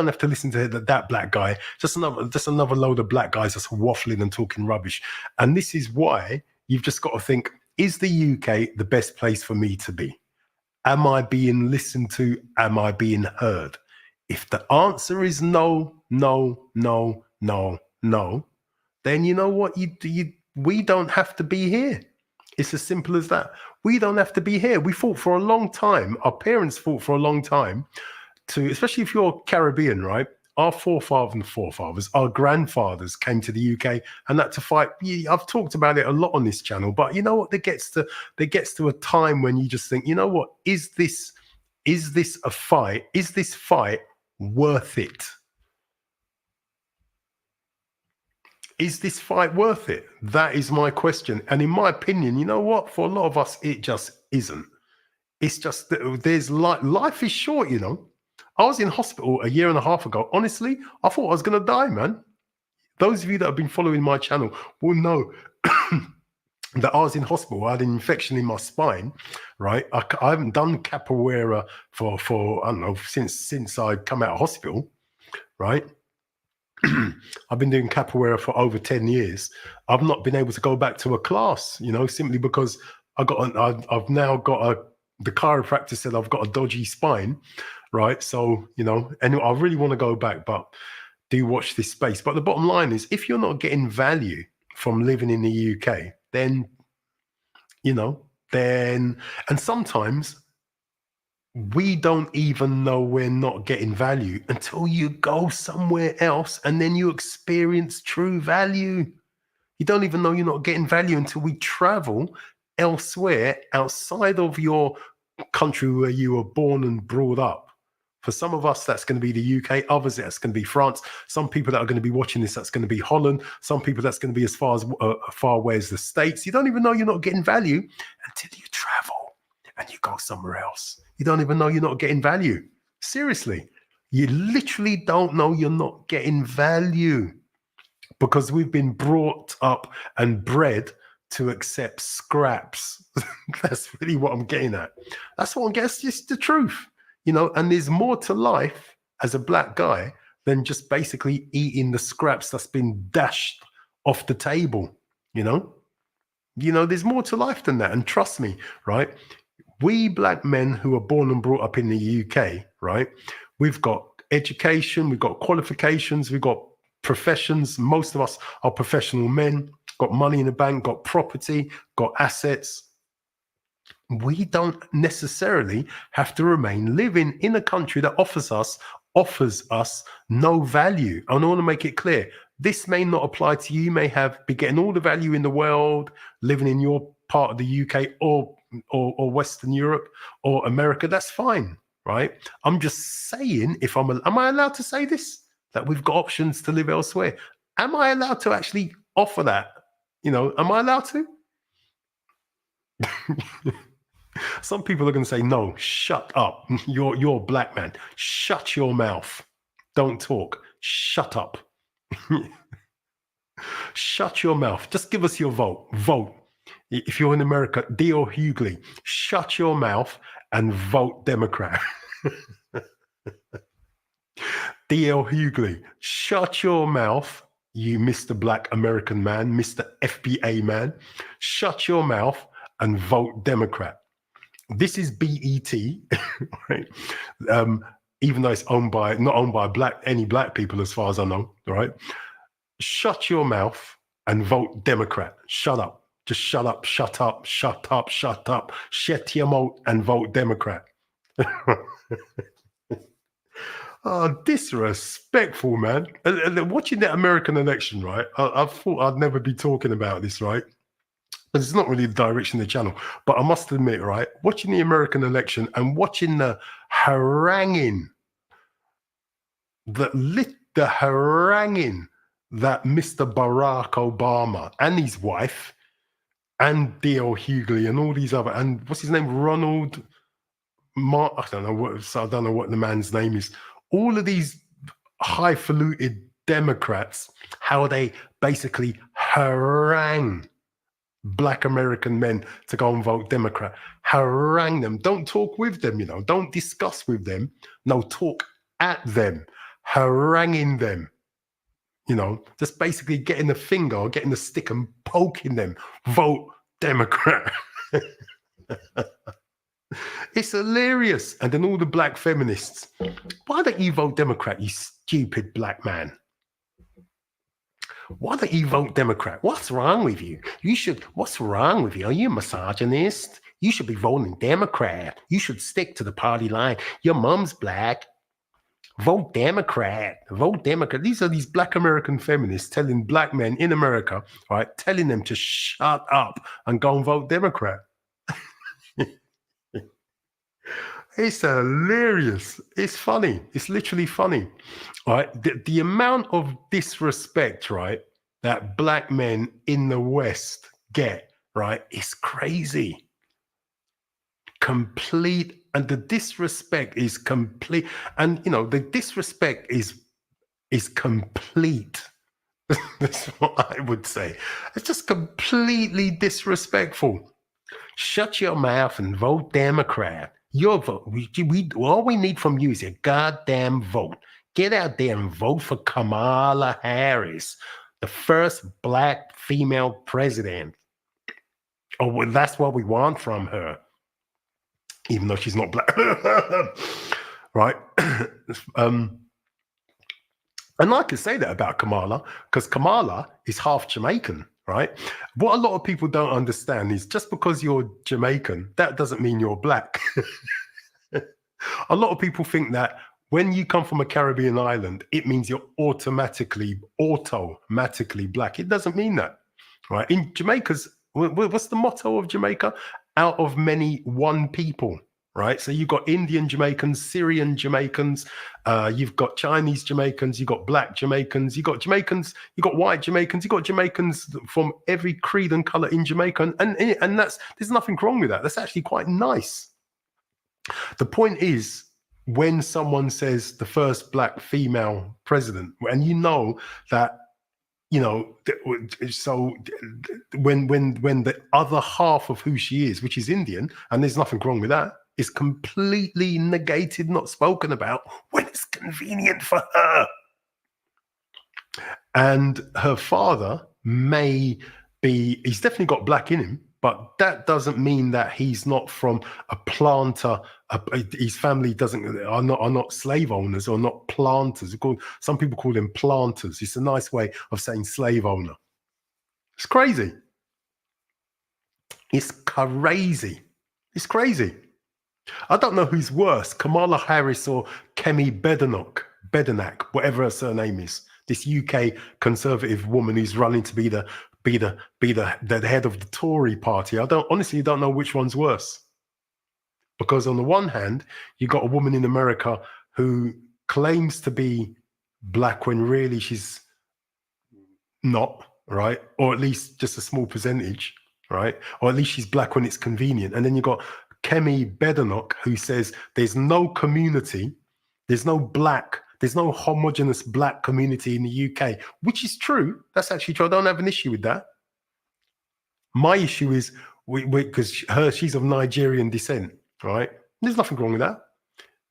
have to listen to that black guy. Just another load of black guys just waffling and talking rubbish. And this is why you've just got to think: is the UK the best place for me to be? Am I being listened to? Am I being heard? If the answer is no, then you know what? We don't have to be here. It's as simple as that. We don't have to be here. We fought for a long time. Our parents fought for a long time to, especially if you're Caribbean, right? Our forefathers, our grandfathers came to the UK and that to fight. I've talked about it a lot on this channel, but you know what? There gets to a time when you just think, you know what? Is this a fight? Is this fight worth it? Is this fight worth it? That is my question. And in my opinion, you know what? For a lot of us, it just isn't. It's just that there's life is short, you know. I was in hospital a year and a half ago. Honestly, I thought I was going to die, man. Those of you that have been following my channel will know that I was in hospital. I had an infection in my spine, right? I haven't done capoeira for I don't know, since I come out of hospital, right? I've been doing capoeira for over 10 years. I've not been able to go back to a class, you know, simply because I've now got the chiropractor said I've got a dodgy spine, right? So, you know, and I really want to go back, but do watch this space. But the bottom line is, if you're not getting value from living in the UK, then, you know, and sometimes we don't even know we're not getting value until you go somewhere else and then you experience true value. You don't even know you're not getting value until we travel elsewhere outside of your country where you were born and brought up. For some of us, that's going to be the UK. Others, that's going to be France. Some people that are going to be watching this, that's going to be Holland. Some people, that's going to be as far away as the States. You don't even know you're not getting value until you travel and you go somewhere else. You don't even know you're not getting value. Seriously, you literally don't know you're not getting value because we've been brought up and bred to accept scraps. That's really what I'm getting at. That's what I'm getting. It's just the truth, you know. And there's more to life as a black guy than just basically eating the scraps that's been dashed off the table. You know, there's more to life than that. And trust me, right? We black men who are born and brought up in the UK, right? We've got education, we've got qualifications, we've got professions. Most of us are professional men, got money in the bank, got property, got assets. We don't necessarily have to remain living in a country that offers us no value. And I want to make it clear, this may not apply to you. You may be getting all the value in the world, living in your part of the UK or Western Europe or America. That's fine, right? I'm just saying, am I allowed to say this? That we've got options to live elsewhere. Am I allowed to actually offer that? Am I allowed to? Some people are going to say, no, shut up. You're a black man. Shut your mouth. Don't talk. Shut up. Shut your mouth. Just give us your vote. Vote. If you're in America, D.L. Hughley, shut your mouth and vote Democrat. D.L. Hughley, shut your mouth, you Mr. Black American man, Mr. FBA man. Shut your mouth and vote Democrat. This is BET, right? Even though it's not owned by any black people, as far as I know, right? Shut your mouth and vote Democrat. Shut up. Just shut up, shut up, shut up, shut up. Shut your mouth and vote Democrat. Oh, disrespectful, man. Watching that American election, right? I thought I'd never be talking about this, right? It's not really the direction of the channel, but I must admit, right, watching the American election and watching the haranguing, the haranguing that Mr. Barack Obama and his wife and D.L. Hughley and all these other, and what's his name, Ronald I don't know what the man's name is. All of these highfalutin Democrats, how they basically harangue Black American men to go and vote Democrat. Harangue them. Don't talk with them, Don't discuss with them. No, talk at them. Haranguing them. Just basically getting the finger or getting the stick and poking them. Vote Democrat. It's hilarious. And then all the black feminists. Why don't you vote Democrat, you stupid black man? Why don't you vote Democrat? What's wrong with you? What's wrong with you? Are you a misogynist? You should be voting Democrat. You should stick to the party line. Your mom's black. Vote Democrat. Vote Democrat. These are these black American feminists telling black men in America, right, telling them to shut up and go and vote Democrat. It's hilarious. It's funny. It's literally funny. All right. The amount of disrespect, right, that black men in the West get, right, is crazy. Complete. And the disrespect is complete. And, the disrespect is complete. That's what I would say. It's just completely disrespectful. Shut your mouth and vote Democrat. Your vote. All we need from you is a goddamn vote. Get out there and vote for Kamala Harris, the first black female president. Oh, well, that's what we want from her, even though she's not black. Right? And I can say that about Kamala, because Kamala is half Jamaican. Right? What a lot of people don't understand is just because you're Jamaican, that doesn't mean you're black. A lot of people think that when you come from a Caribbean island, it means you're automatically black. It doesn't mean that, right? In Jamaica's, what's the motto of Jamaica? Out of many, one people. Right, so you've got Indian Jamaicans, Syrian Jamaicans, you've got Chinese Jamaicans, you've got black Jamaicans, you've got Jamaicans, you've got white Jamaicans, you've got Jamaicans from every creed and color in Jamaica, and there's nothing wrong with that. That's actually quite nice. The point is, when someone says the first black female president, and that. So when the other half of who she is, which is Indian, and there's nothing wrong with that, is completely negated, not spoken about when it's convenient for her. And her father he's definitely got black in him, but that doesn't mean that he's not from a planter. His family are not slave owners or not planters. Some people call them planters. It's a nice way of saying slave owner. It's crazy. It's crazy. It's crazy. I don't know who's worse, Kamala Harris or Kemi Badenoch, whatever her surname is. This UK conservative woman who's running to be the head of the Tory party. I honestly don't know which one's worse. Because on the one hand, you got a woman in America who claims to be black when really she's not, right? Or at least just a small percentage, right? Or at least she's black when it's convenient. And then you got Kemi Badenoch, who says there's no community, there's no homogenous black community in the UK, which is true. That's actually true. I don't have an issue with that. My issue is because she's of Nigerian descent, right? There's nothing wrong with that.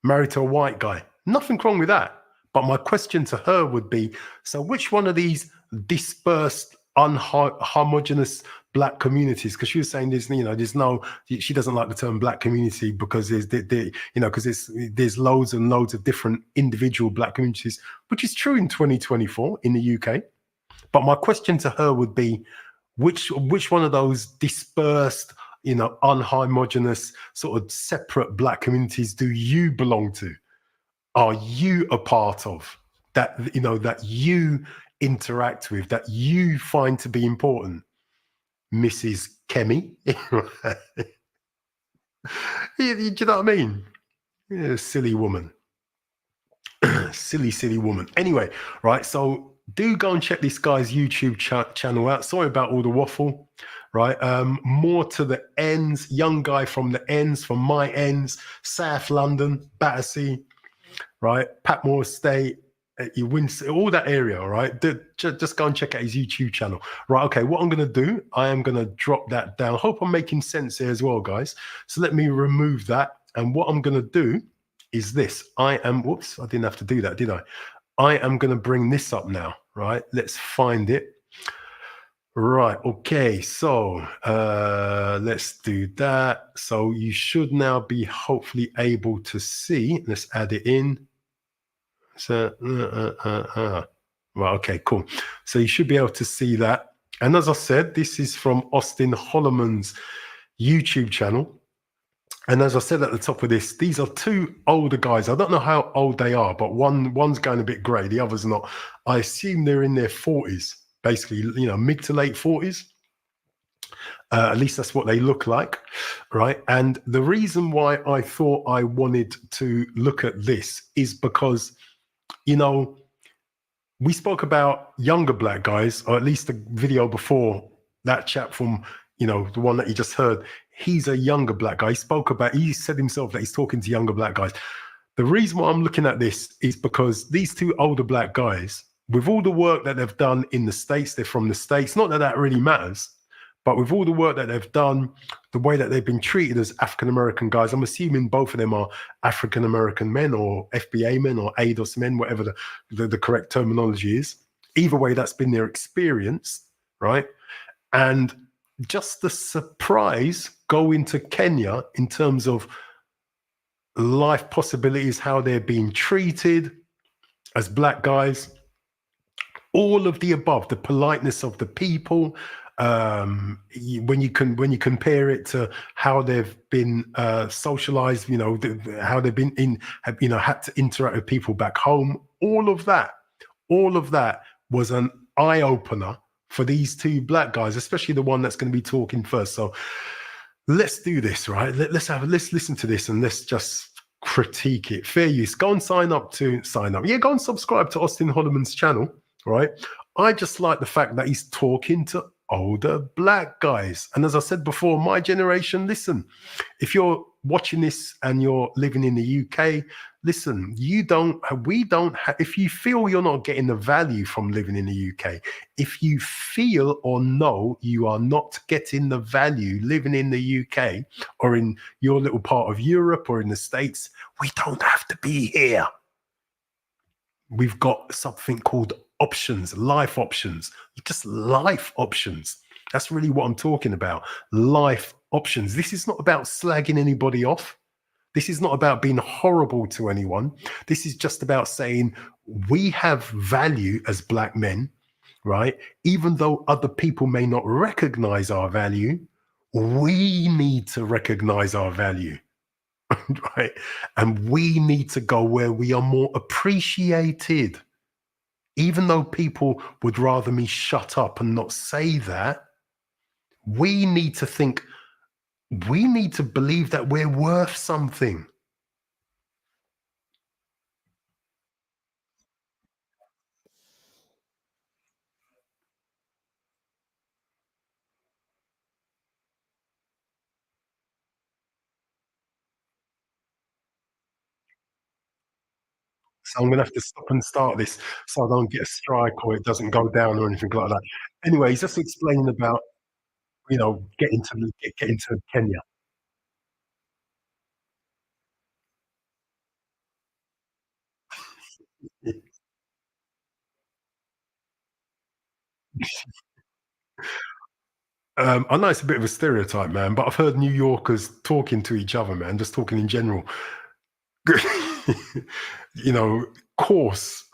Married to a white guy, nothing wrong with that. But my question to her would be, so which one of these dispersed, unhomogeneous black communities, because she was saying she doesn't like the term black community because there's loads and loads of different individual black communities, which is true in 2024 in the UK. But my question to her would be, which one of those dispersed, unhomogeneous, sort of separate black communities do you belong to? Are you a part of that, that you interact with, that you find to be important? Mrs. Kemi. Do you know what I mean? Yeah, silly woman. silly woman. Anyway, right, so do go and check this guy's YouTube channel out. Sorry about all the waffle, right? More to the ends, young guy from the ends, from my ends, South London, Battersea, right? Patmore Estate, you win all that area, all right? Just go and check out his YouTube channel. Right, okay, what I'm going to do, I am going to drop that down. Hope I'm making sense here as well, guys. So let me remove that. And what I'm going to do is this. Whoops, I didn't have to do that, did I? I am going to bring this up now, right? Let's find it. Right, okay, so let's do that. So you should now be hopefully able to see. Let's add it in. So, right, okay, cool. So you should be able to see that. And as I said, this is from Austin Holloman's YouTube channel. And as I said at the top of this, these are two older guys. I don't know how old they are, but one's going a bit grey, the other's not. I assume they're in their 40s, basically, mid to late 40s. At least that's what they look like, right? And the reason why I thought I wanted to look at this is because, we spoke about younger black guys, or at least the video before that chap from, the one that you just heard. He's a younger black guy. He said himself that he's talking to younger black guys. The reason why I'm looking at this is because these two older black guys, with all the work that they've done in the States, they're from the States, not that that really matters, but with all the work that they've done, the way that they've been treated as African-American guys, I'm assuming both of them are African-American men or FBA men or ADOS men, whatever the correct terminology is. Either way, that's been their experience, right? And just the surprise going to Kenya in terms of life possibilities, how they're being treated as black guys, all of the above, the politeness of the people, when you compare it to how they've been socialized, how they've been had to interact with people back home, all of that was an eye-opener for these two black guys, especially the one that's going to be talking first. So let's do this, right? Let's listen to this and let's just critique it. Fair use. Go and sign up. Yeah, go and subscribe to Austin Holloman's channel, right? I just like the fact that he's talking to older black guys. And as I said before, my generation, listen, if you're watching this and you're living in the UK, listen, if you feel you're not getting the value from living in the UK, if you feel or know you are not getting the value living in the UK or in your little part of Europe or in the States, we don't have to be here. We've got something called options, life options, just life options. That's really what I'm talking about. Life options. This is not about slagging anybody off. This is not about being horrible to anyone. This is just about saying we have value as black men, right? Even though other people may not recognize our value, we need to recognize our value, right? And we need to go where we are more appreciated. Even though people would rather me shut up and not say that, we need to think, we need to believe that we're worth something. So I'm gonna have to stop and start this so I don't get a strike or it doesn't go down or anything like that. Anyway, he's just explaining about, getting to Kenya. I know it's a bit of a stereotype, man, but I've heard New Yorkers talking to each other, man, just talking in general. You know, coarse.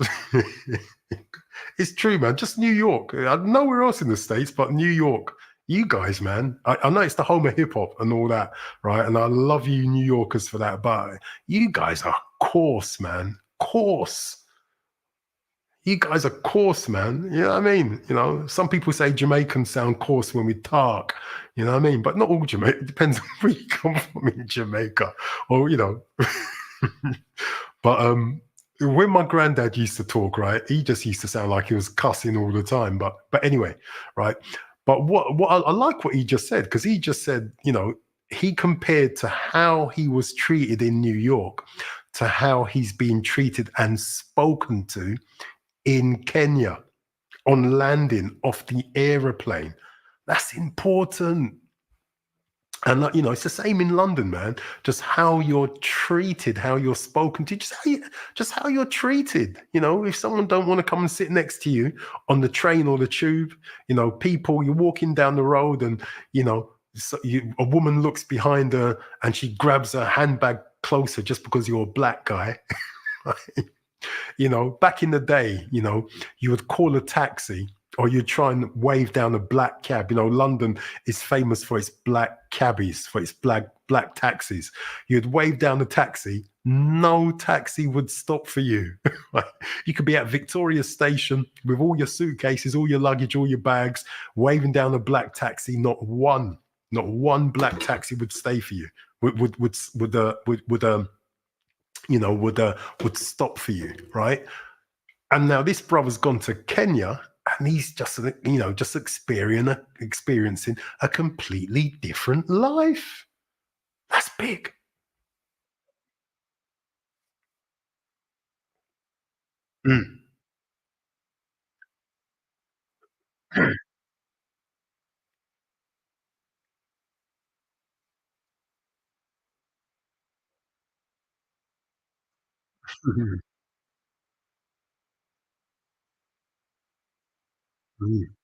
It's true, man. Just New York. Nowhere else in the States, but New York. You guys, man. I know it's the home of hip hop and all that, right? And I love you, New Yorkers, for that. But you guys are coarse, man. Coarse. You guys are coarse, man. You know what I mean? Some people say Jamaicans sound coarse when we talk. You know what I mean? But not all Jamaica. It depends on where you come from in Jamaica, or But when my granddad used to talk, right, he just used to sound like he was cussing all the time. But anyway, right. But what I like what he just said, because he just said, he compared to how he was treated in New York to how he's being treated and spoken to in Kenya on landing off the aeroplane. That's important. And it's the same in London, man. Just how you're treated, how you're spoken to, just how you're treated. If someone don't want to come and sit next to you on the train or the tube, people, you're walking down the road, and a woman looks behind her and she grabs her handbag closer just because you're a black guy. Back in the day, you would call a taxi or you'd try and wave down a black cab. London is famous for its black cabbies, for its black taxis. You'd wave down a taxi, no taxi would stop for you. Right? You could be at Victoria Station with all your suitcases, all your luggage, all your bags, waving down a black taxi. Not one black taxi would stay for you. Would stop for you, right? And now this brother's gone to Kenya, and he's just experiencing a completely different life. That's big. Mm. Mhm. Mm.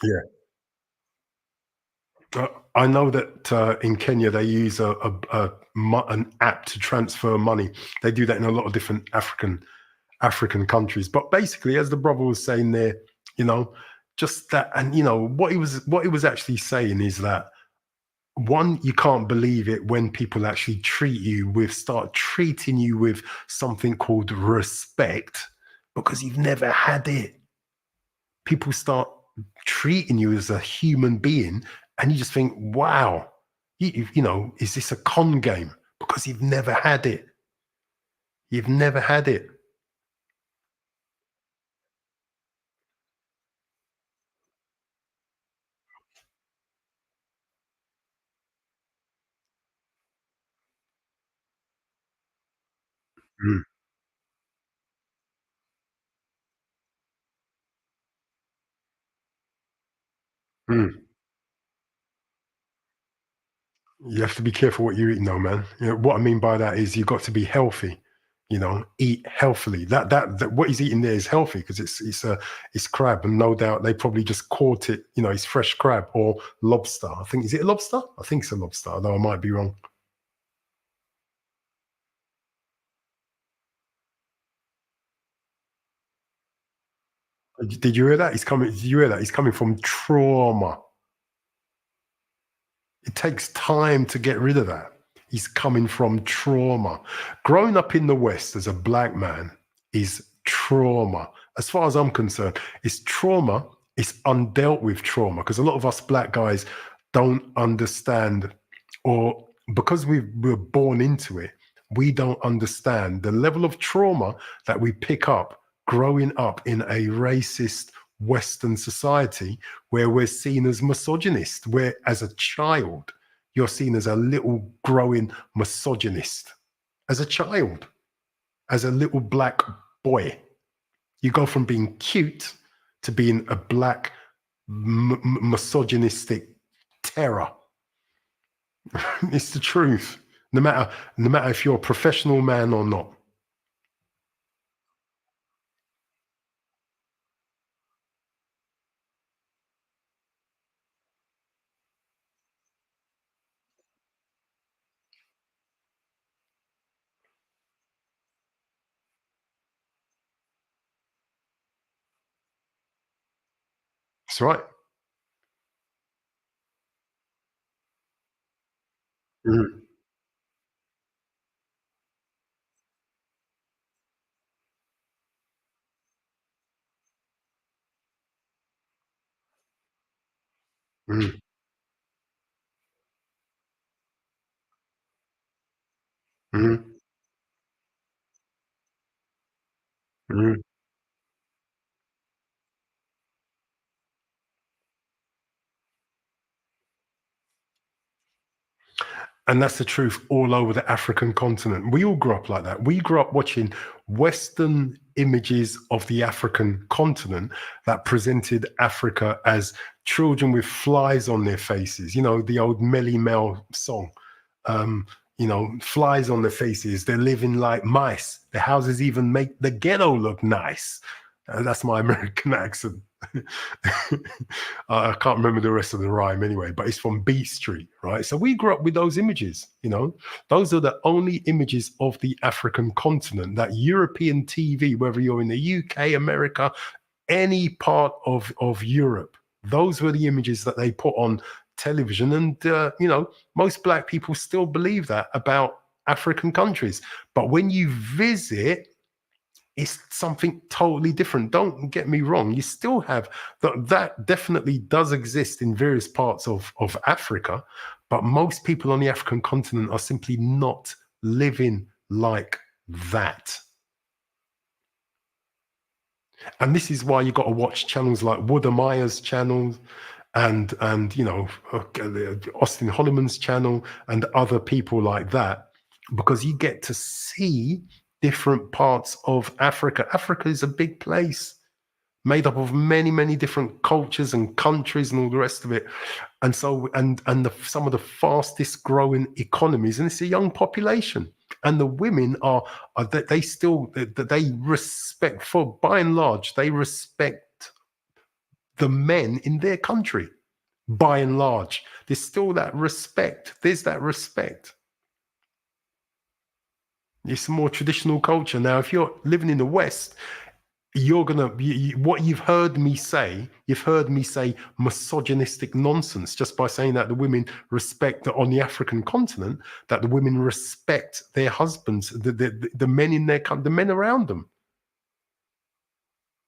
Yeah. I know that in Kenya they use an app to transfer money. They do that in a lot of different African countries. But basically, as the brother was saying there, you know, just that, and what he was actually saying is that, one, you can't believe it when people actually start treating you with something called respect, because you've never had it. People start treating you as a human being, and you just think, wow, is this a con game? Because you've never had it. You've never had it. Mm, mm. You have to be careful what you're eating, though, man. You know, what I mean by that is you've got to be healthy. You know, eat healthily. That what he's eating there is healthy because it's crab, and no doubt they probably just caught it. You know, it's fresh crab or lobster. I think is it a lobster? I think it's a lobster, although I might be wrong. Did you hear that? He's coming. Did you hear that? He's coming from trauma. It takes time to get rid of that. He's coming from trauma. Growing up in the West as a black man is trauma. As far as I'm concerned, it's trauma, it's undealt with trauma because a lot of us black guys don't understand, or because we were born into it, we don't understand the level of trauma that we pick up growing up in a racist Western society where we're seen as misogynist, where as a child, you're seen as a little growing misogynist. As a child, as a little black boy, you go from being cute to being a black misogynistic terror. It's the truth. No matter if you're a professional man or not. That's right. Mhm, mhm, mhm, mhm. And that's the truth all over the African continent. We all grew up like that. We grew up watching Western images of the African continent that presented Africa as children with flies on their faces. You know, the old Melly Mel song. Um, flies on their faces. They're living like mice. The houses even make the ghetto look nice. That's my American accent. I can't remember the rest of the rhyme anyway, but it's from Beat Street, right? So we grew up with those images, you know. Those are the only images of the African continent that European TV, whether you're in the UK, America, any part of Europe, those were the images that they put on television. And, most black people still believe that about African countries. But when you visit, it's something totally different. Don't get me wrong. You still have that definitely does exist in various parts of Africa, but most people on the African continent are simply not living like that. And this is why you got to watch channels like Wooder Meyer's channel and Austin Holloman's channel and other people like that, because you get to see different parts of Africa. Africa is a big place made up of many, many different cultures and countries and all the rest of it. And so, some of the fastest growing economies, and it's a young population. And the women are that they still that they respect, for by and large, they respect the men in their country. By and large, there's still that respect. There's that respect. It's a more traditional culture. Now, if you're living in the West, you're gonna what you've heard me say misogynistic nonsense just by saying that the women respect that on the African continent, that the women respect their husbands, the men in the men around them,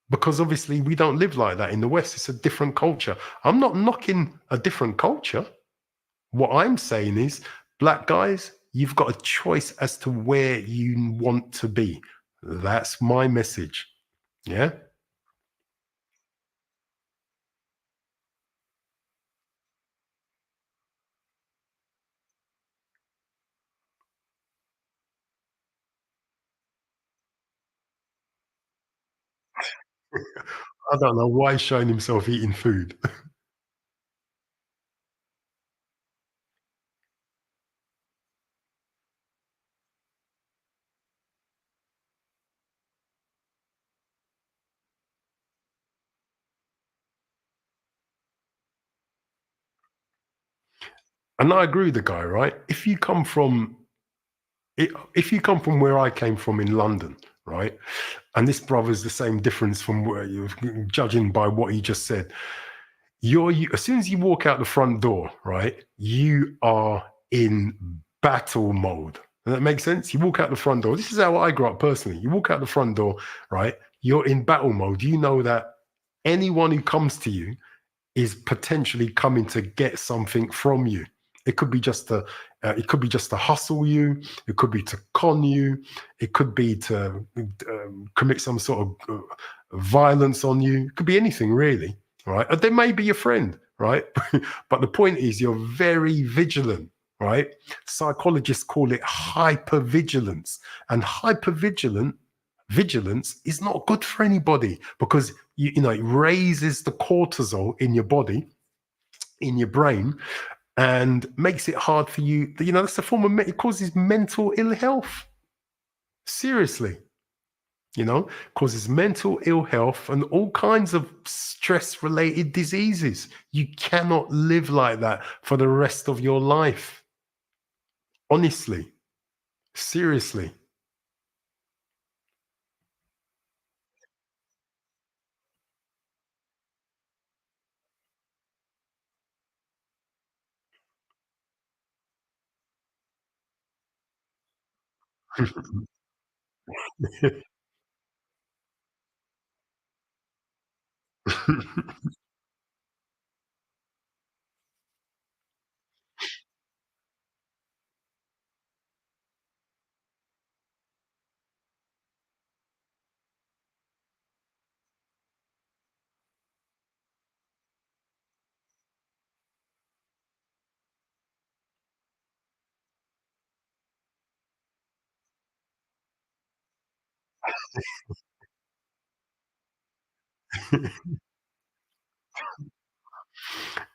because obviously we don't live like that in the West. It's a different culture. I'm not knocking a different culture. What I'm saying is, black guys, you've got a choice as to where you want to be. That's my message. Yeah. I don't know why he's showing himself eating food. And I agree with the guy, right? If you come from where I came from in London, right, and this brother's the same difference from where you're judging by what he just said. As soon as you walk out the front door, right, you are in battle mode. Does that make sense? You walk out the front door. This is how I grew up personally. You walk out the front door, right? You're in battle mode. You know that anyone who comes to you is potentially coming to get something from you. It could be just to hustle you. It could be to con you. It could be to commit some sort of violence on you. It could be anything really, right? They may be your friend, right? But the point is, you're very vigilant, right? Psychologists call it hypervigilance, and vigilance is not good for anybody because you know it raises the cortisol in your body, in your brain, and makes it hard for you. You know, that's a form of it causes mental ill health. Seriously, you know, causes mental ill health and all kinds of stress-related diseases. You cannot live like that for the rest of your life. Honestly, seriously.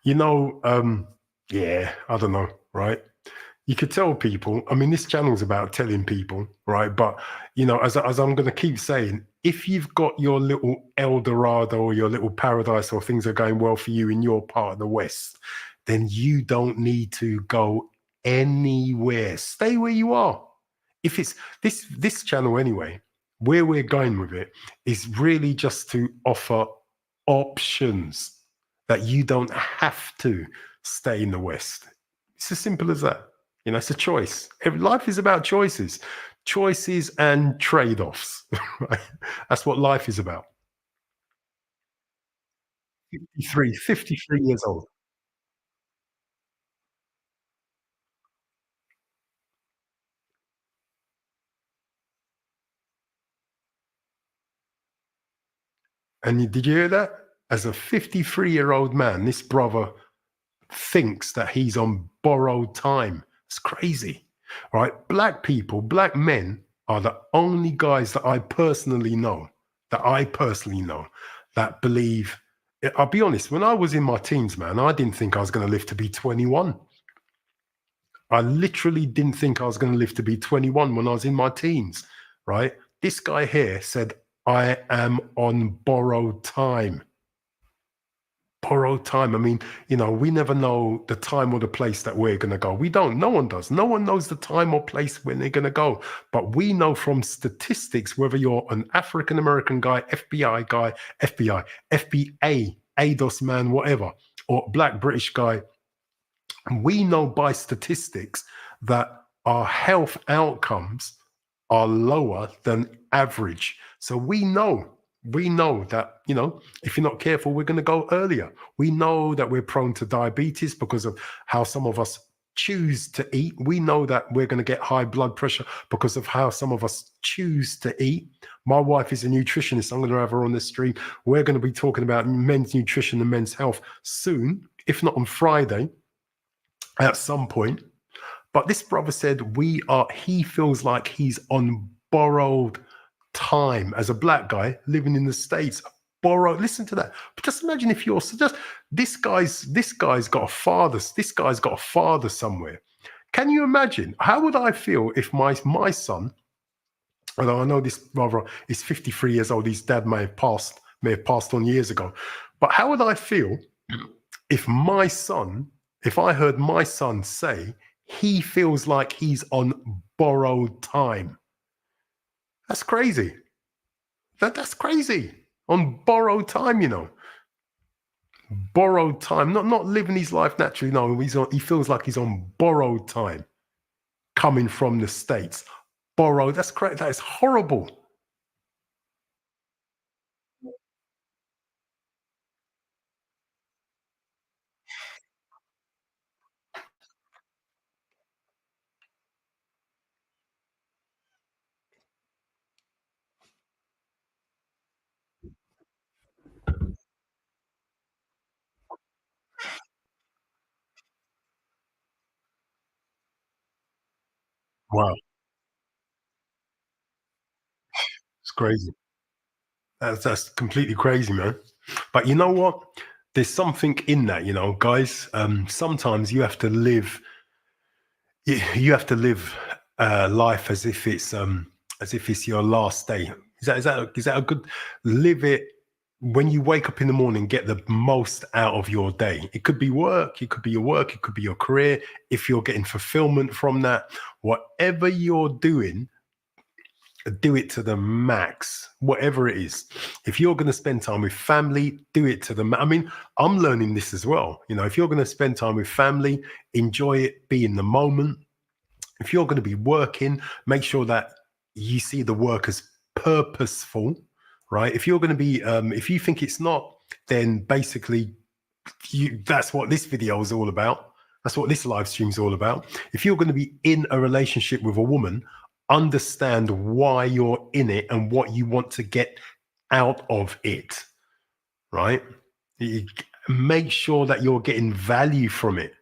You know, yeah, I don't know, right? You could tell people. I mean, this channel's about telling people, right? But you know, as I'm going to keep saying, if you've got your little El Dorado or your little paradise, or things are going well for you in your part of the West, then you don't need to go anywhere. Stay where you are. If it's this channel anyway, where we're going with it is really just to offer options that you don't have to stay in the West. It's as simple as that. You know, it's a choice. Life is about choices and trade-offs. Right? That's what life is about. 53 years old. And did you hear that? As a 53-year-old man, this brother thinks that he's on borrowed time. It's crazy, right? Black people, black men are the only guys that I personally know, that believe. I'll be honest, when I was in my teens, man, I didn't think I was going to live to be 21. I literally didn't think I was going to live to be 21 when I was in my teens, right? This guy here said, I am on borrowed time. Borrowed time. I mean, you know, we never know the time or the place that we're going to go. We don't. No one does. No one knows the time or place when they're going to go. But we know from statistics, whether you're an African American guy, FBA, ADOS man, whatever, or black British guy, we know by statistics that our health outcomes are lower than average. So we know that, you know, if you're not careful, we're going to go earlier. We know that we're prone to diabetes because of how some of us choose to eat. We know that we're going to get high blood pressure because of how some of us choose to eat. My wife is a nutritionist. I'm going to have her on the stream. We're going to be talking about men's nutrition and men's health soon, if not on Friday, at some point. But this brother said he feels like he's on borrowed time as a black guy living in the States. Borrowed. Listen to that. But just imagine if you're this guy's got a father somewhere. Can you imagine? How would I feel if my son, although I know this brother is 53 years old, his dad may have passed on years ago. But how would I feel if my son If I heard my son say he feels like he's on borrowed time, that's crazy. That's crazy. On borrowed time, borrowed time. Not living his life naturally. No, he feels like he's on borrowed time coming from the States. Borrowed. That's correct. That is horrible. Wow. It's crazy. That's completely crazy, man. But you know what? There's something in that, guys. Sometimes you have to live life as if it's your last day. Is that a good live it when you wake up in the morning, get the most out of your day. It could be work, it could be your work, it could be your career. If you're getting fulfillment from that, whatever you're doing, do it to the max, whatever it is. If you're going to spend time with family, do it to the I mean, I'm learning this as well. If you're going to spend time with family, enjoy it, be in the moment. If you're going to be working, make sure that you see the work as purposeful, right? If you're going to be, if you think it's not, then basically that's what this video is all about. That's what this live stream is all about. If you're going to be in a relationship with a woman, understand why you're in it and what you want to get out of it, right? You- Make sure that you're getting value from it,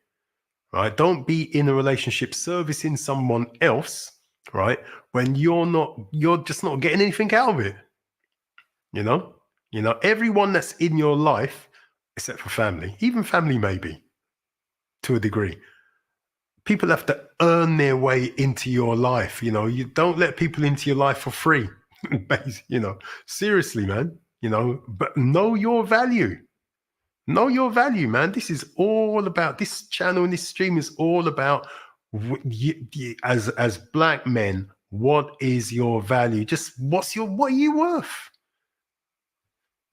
right? Don't be in a relationship servicing someone else, right? When you're just not getting anything out of it, you know? Everyone that's in your life, except for family, even family maybe to a degree, people have to earn their way into your life. You don't let people into your life for free. Seriously, man. But know your value. Know your value, man. This is all about this channel and this stream is all about as black men. What is your value? Just what are you worth?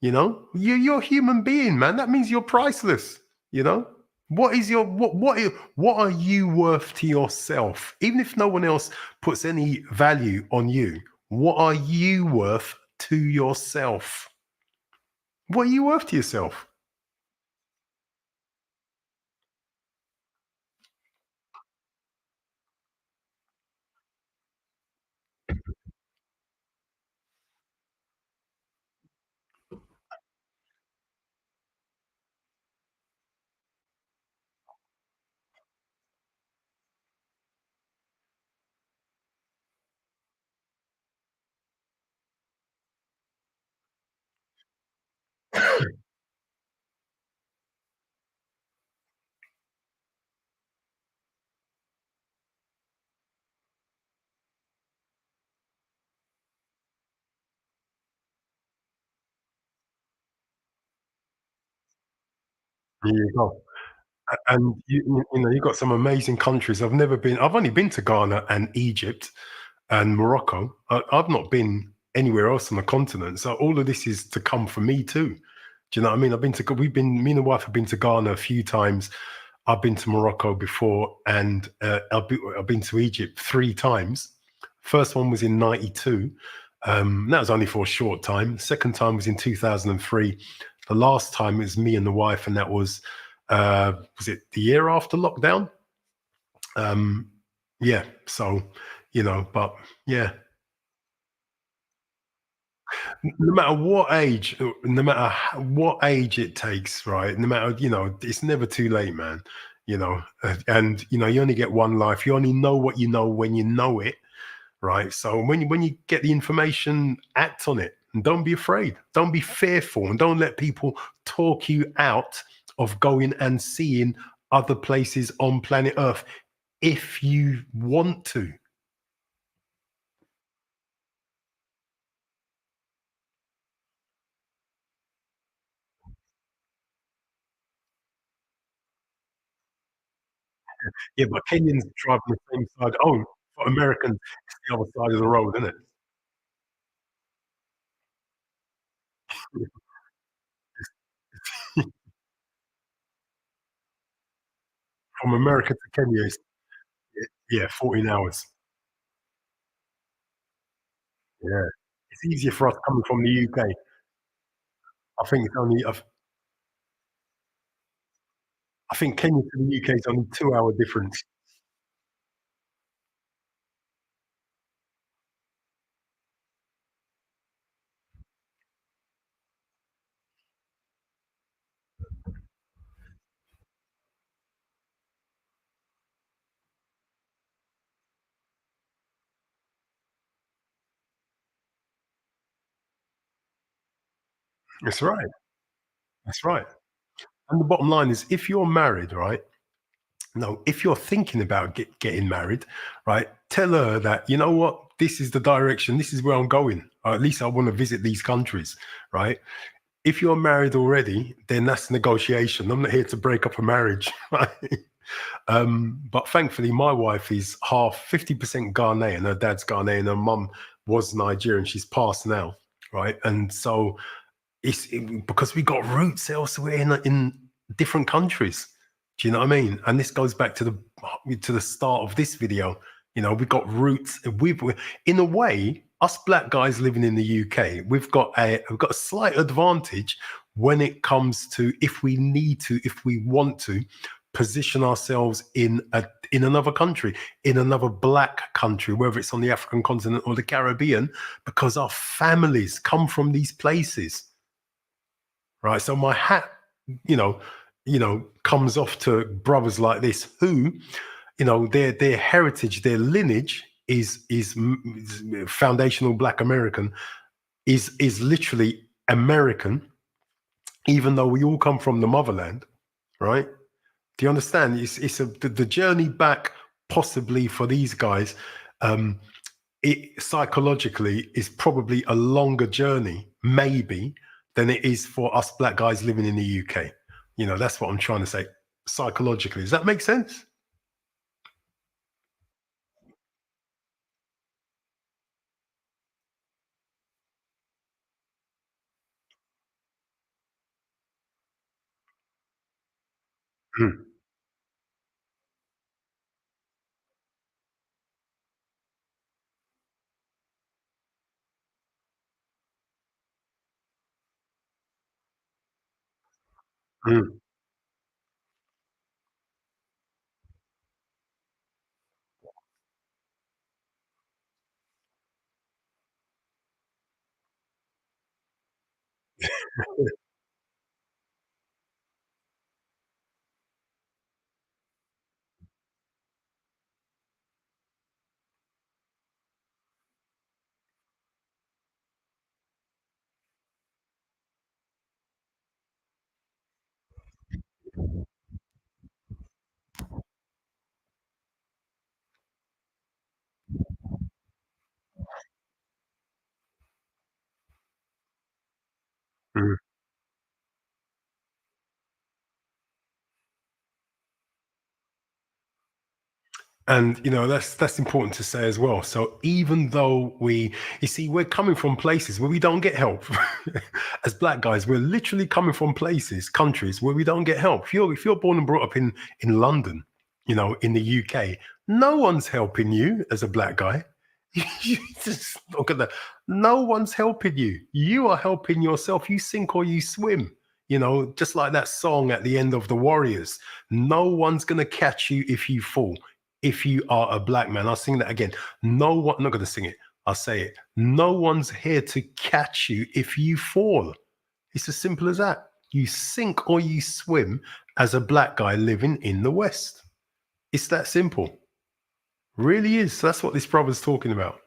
You're a human being, man. That means you're priceless. You know, what is your what are you worth to yourself? Even if no one else puts any value on you, what are you worth to yourself? What are you worth to yourself? There you go. And you've got some amazing countries. I've only been to Ghana and Egypt and Morocco. I've not been anywhere else on the continent. So all of this is to come for me too. Do you know what I mean? Me and the wife have been to Ghana a few times. I've been to Morocco before, and I've been to Egypt 3 times. First one was in '92. That was only for a short time. Second time was in 2003. The last time was me and the wife, and that was it the year after lockdown? Um, yeah. So, but yeah, no matter what age it takes, right? No matter, it's never too late, man. And you only get one life. You only know what you know when you know it, right? So when you get the information, act on it, and don't be afraid. Don't be fearful, and don't let people talk you out of going and seeing other places on planet Earth if you want to. Yeah, but Kenyans drive on the same side. Oh, for Americans, it's the other side of the road, isn't it? From America to Kenya is, yeah, 14 hours. Yeah. It's easier for us coming from the UK. I think Kenya to the UK is only 2-hour difference. That's right. That's right. And the bottom line is if you're married, right? No, if you're thinking about getting married, right? Tell her that, you know what, this is the direction, this is where I'm going. Or at least I want to visit these countries, right? If you're married already, then that's negotiation. I'm not here to break up a marriage. Right? But thankfully, my wife is half 50% Ghanaian. Her dad's Ghanaian. Her mum was Nigerian. She's passed now, right? And so because we got roots elsewhere in different countries. Do you know what I mean? And this goes back to the start of this video. You know, we've got roots. In a way, us black guys living in the UK, we've got a slight advantage when it comes to if we need to, if we want to, position ourselves in another country, in another black country, whether it's on the African continent or the Caribbean, because our families come from these places, right? So my hat, you know, comes off to brothers like this who, their heritage, their lineage is foundational Black American, is literally American, even though we all come from the motherland, right? Do you understand? The journey back, possibly for these guys, um, it psychologically is probably a longer journey, maybe, than it is for us black guys living in the UK. That's what I'm trying to say. Psychologically, does that make sense? Mm, mm, mm. And that's important to say as well. So even though you see, we're coming from places where we don't get help. As black guys, we're literally coming from places, countries where we don't get help. If you're born and brought up in London, in the UK, no one's helping you as a black guy. You just look at that. No one's helping you. You are helping yourself. You sink or you swim. Just like that song at the end of The Warriors. No one's gonna catch you if you fall. If you are a black man, I'll sing that again. No one, I'm not gonna sing it. I'll say it. No one's here to catch you if you fall. It's as simple as that. You sink or you swim as a black guy living in the West. It's that simple. Really is. That's what this brother's talking about.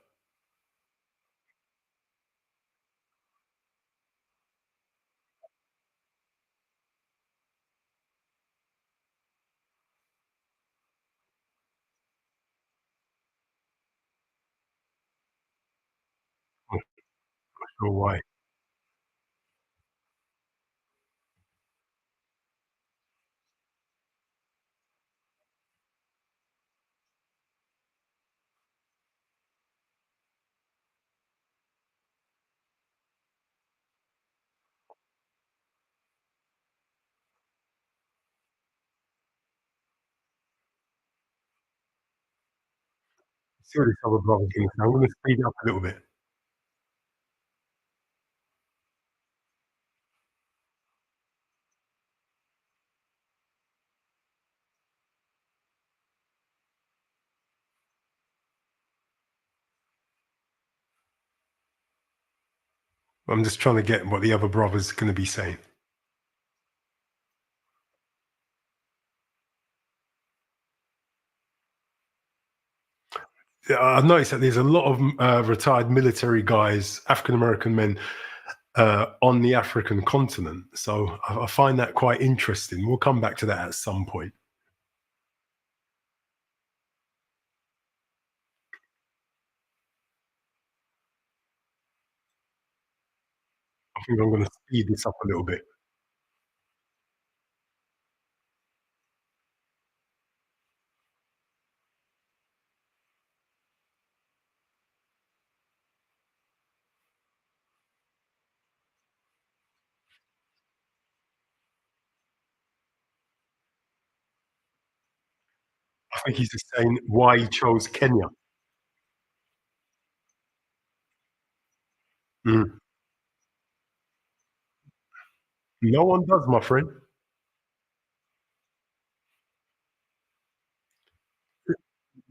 Not sure why. See what this other brother's gonna say. I'm gonna speed it up a little bit. I'm just trying to get what the other brother's gonna be saying. Yeah, I've noticed that there's a lot of retired military guys, African American men, on the African continent. So I find that quite interesting. We'll come back to that at some point. I think I'm going to speed this up a little bit. I think he's just saying why he chose Kenya. Mm. No one does, my friend.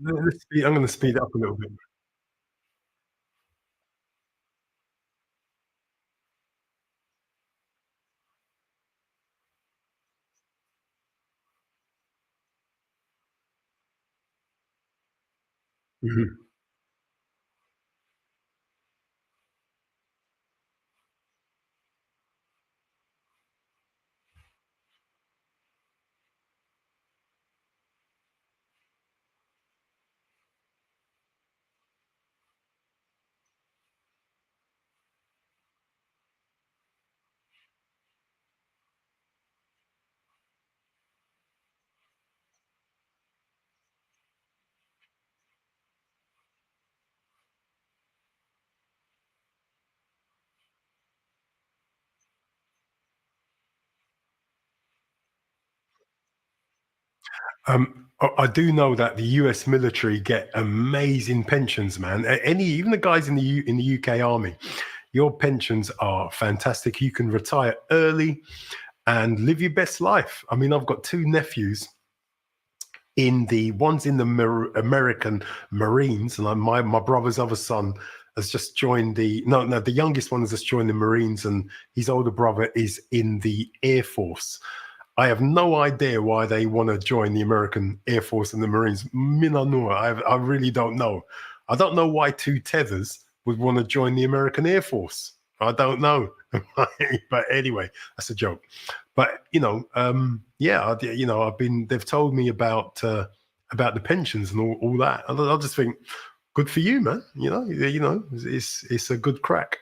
I'm going to speed it up a little bit. Mhm. I do know that the US military get amazing pensions, man. Any, even the guys in in the UK Army, your pensions are fantastic. You can retire early and live your best life. I mean, I've got two nephews in the one's in the American Marines, and my brother's other son has just joined the no, the youngest one has just joined the Marines, and his older brother is in the Air Force. I have no idea why they want to join the American Air Force and the Marines. Minanua, I really don't know. I don't know why two tethers would want to join the American Air Force. I don't know. But anyway, that's a joke. But yeah, I've been. They've told me about the pensions and all that. And I just think, good for you, man. It's a good crack.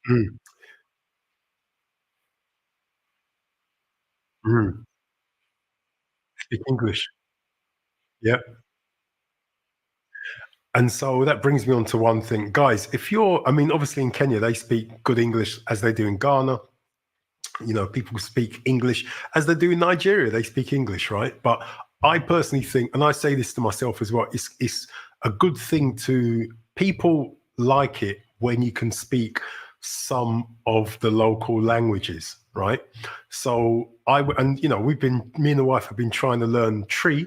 Mm, mm. Speak English. Yeah. And so that brings me on to one thing, guys. If you're, I mean, obviously in Kenya they speak good English as they do in Ghana. People speak English as they do in Nigeria. They speak English, right? But I personally think, and I say this to myself as well, it's a good thing to people like it when you can speak some of the local languages, right? So and we've been, me and the wife have been trying to learn Tree,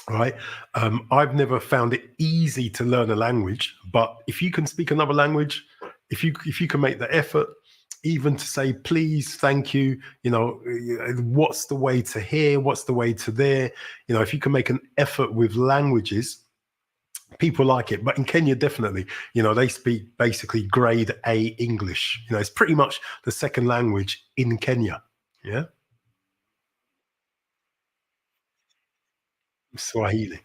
right? I've never found it easy to learn a language, but if you can speak another language, if you can make the effort, even to say please, thank you, what's the way to here, what's the way to there, if you can make an effort with languages, people like it. But in Kenya, definitely, they speak basically grade A English. It's pretty much the second language in Kenya. Yeah, Swahili.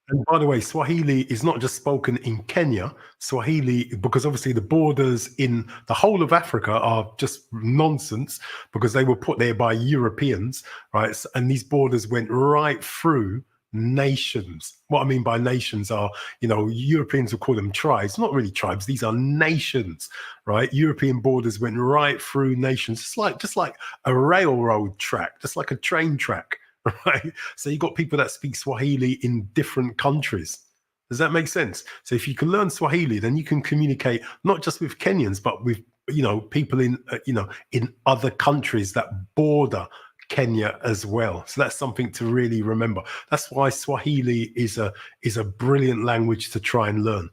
And by the way, Swahili is not just spoken in Kenya. Swahili, because obviously the borders in the whole of Africa are just nonsense because they were put there by Europeans, right? And these borders went right through nations. What I mean by nations are, Europeans would call them tribes, not really tribes. These are nations, right? European borders went right through nations, just like a railroad track, just like a train track, right? So you got people that speak Swahili in different countries. Does that make sense? So if you can learn Swahili, then you can communicate not just with Kenyans, but with people in other countries that border Kenya as well. So that's something to really remember. That's why Swahili is a brilliant language to try and learn.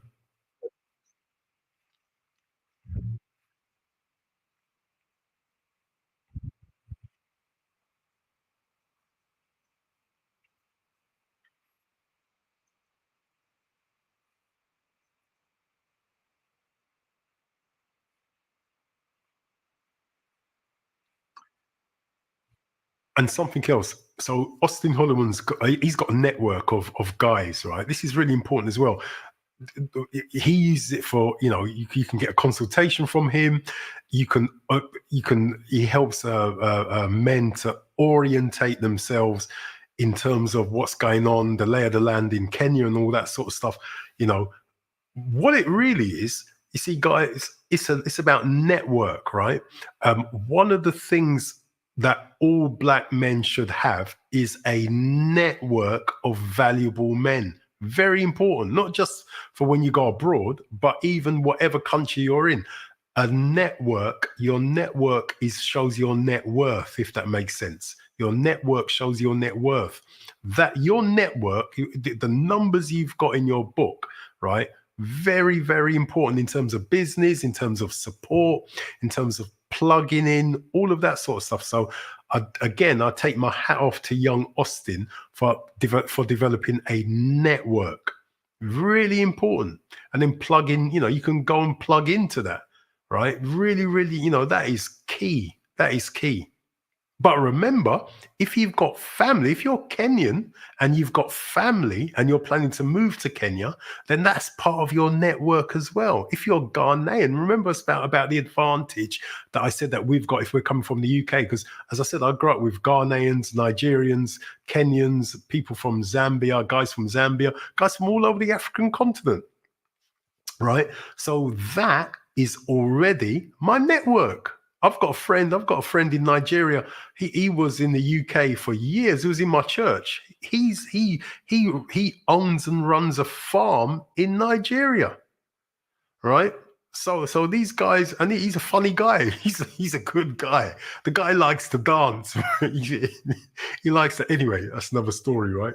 And something else. So Austin Holloman's he's got a network of guys, right? This is really important as well. He uses it for you can get a consultation from him. He helps men to orientate themselves in terms of what's going on, the lay of the land in Kenya and all that sort of stuff. You know what it really is. You see, guys, it's about network, right? One of the things that all black men should have is a network of valuable men. Very important, not just for when you go abroad, but even whatever country you're in. A network, your network shows your net worth, if that makes sense. Your network shows your net worth. That your network, the numbers you've got in your book, right? Very, very important in terms of business, in terms of support, in terms of plugging in, all of that sort of stuff. So again, I take my hat off to young Austin for developing a network. Really important. And then plug in, you can go and plug into that, right? Really, really, that is key. That is key. But remember, if you've got family, if you're Kenyan and you've got family and you're planning to move to Kenya, then that's part of your network as well. If you're Ghanaian, remember about the advantage that I said that we've got if we're coming from the UK. Because as I said, I grew up with Ghanaians, Nigerians, Kenyans, people from Zambia, guys from Zambia, guys from all over the African continent, right? So that is already my network. I've got a friend in Nigeria. He was in the UK for years. He was in my church. He owns and runs a farm in Nigeria, right? So these guys, and he's a funny guy. He's a good guy. The guy likes to dance. He likes to. Anyway, that's another story, right?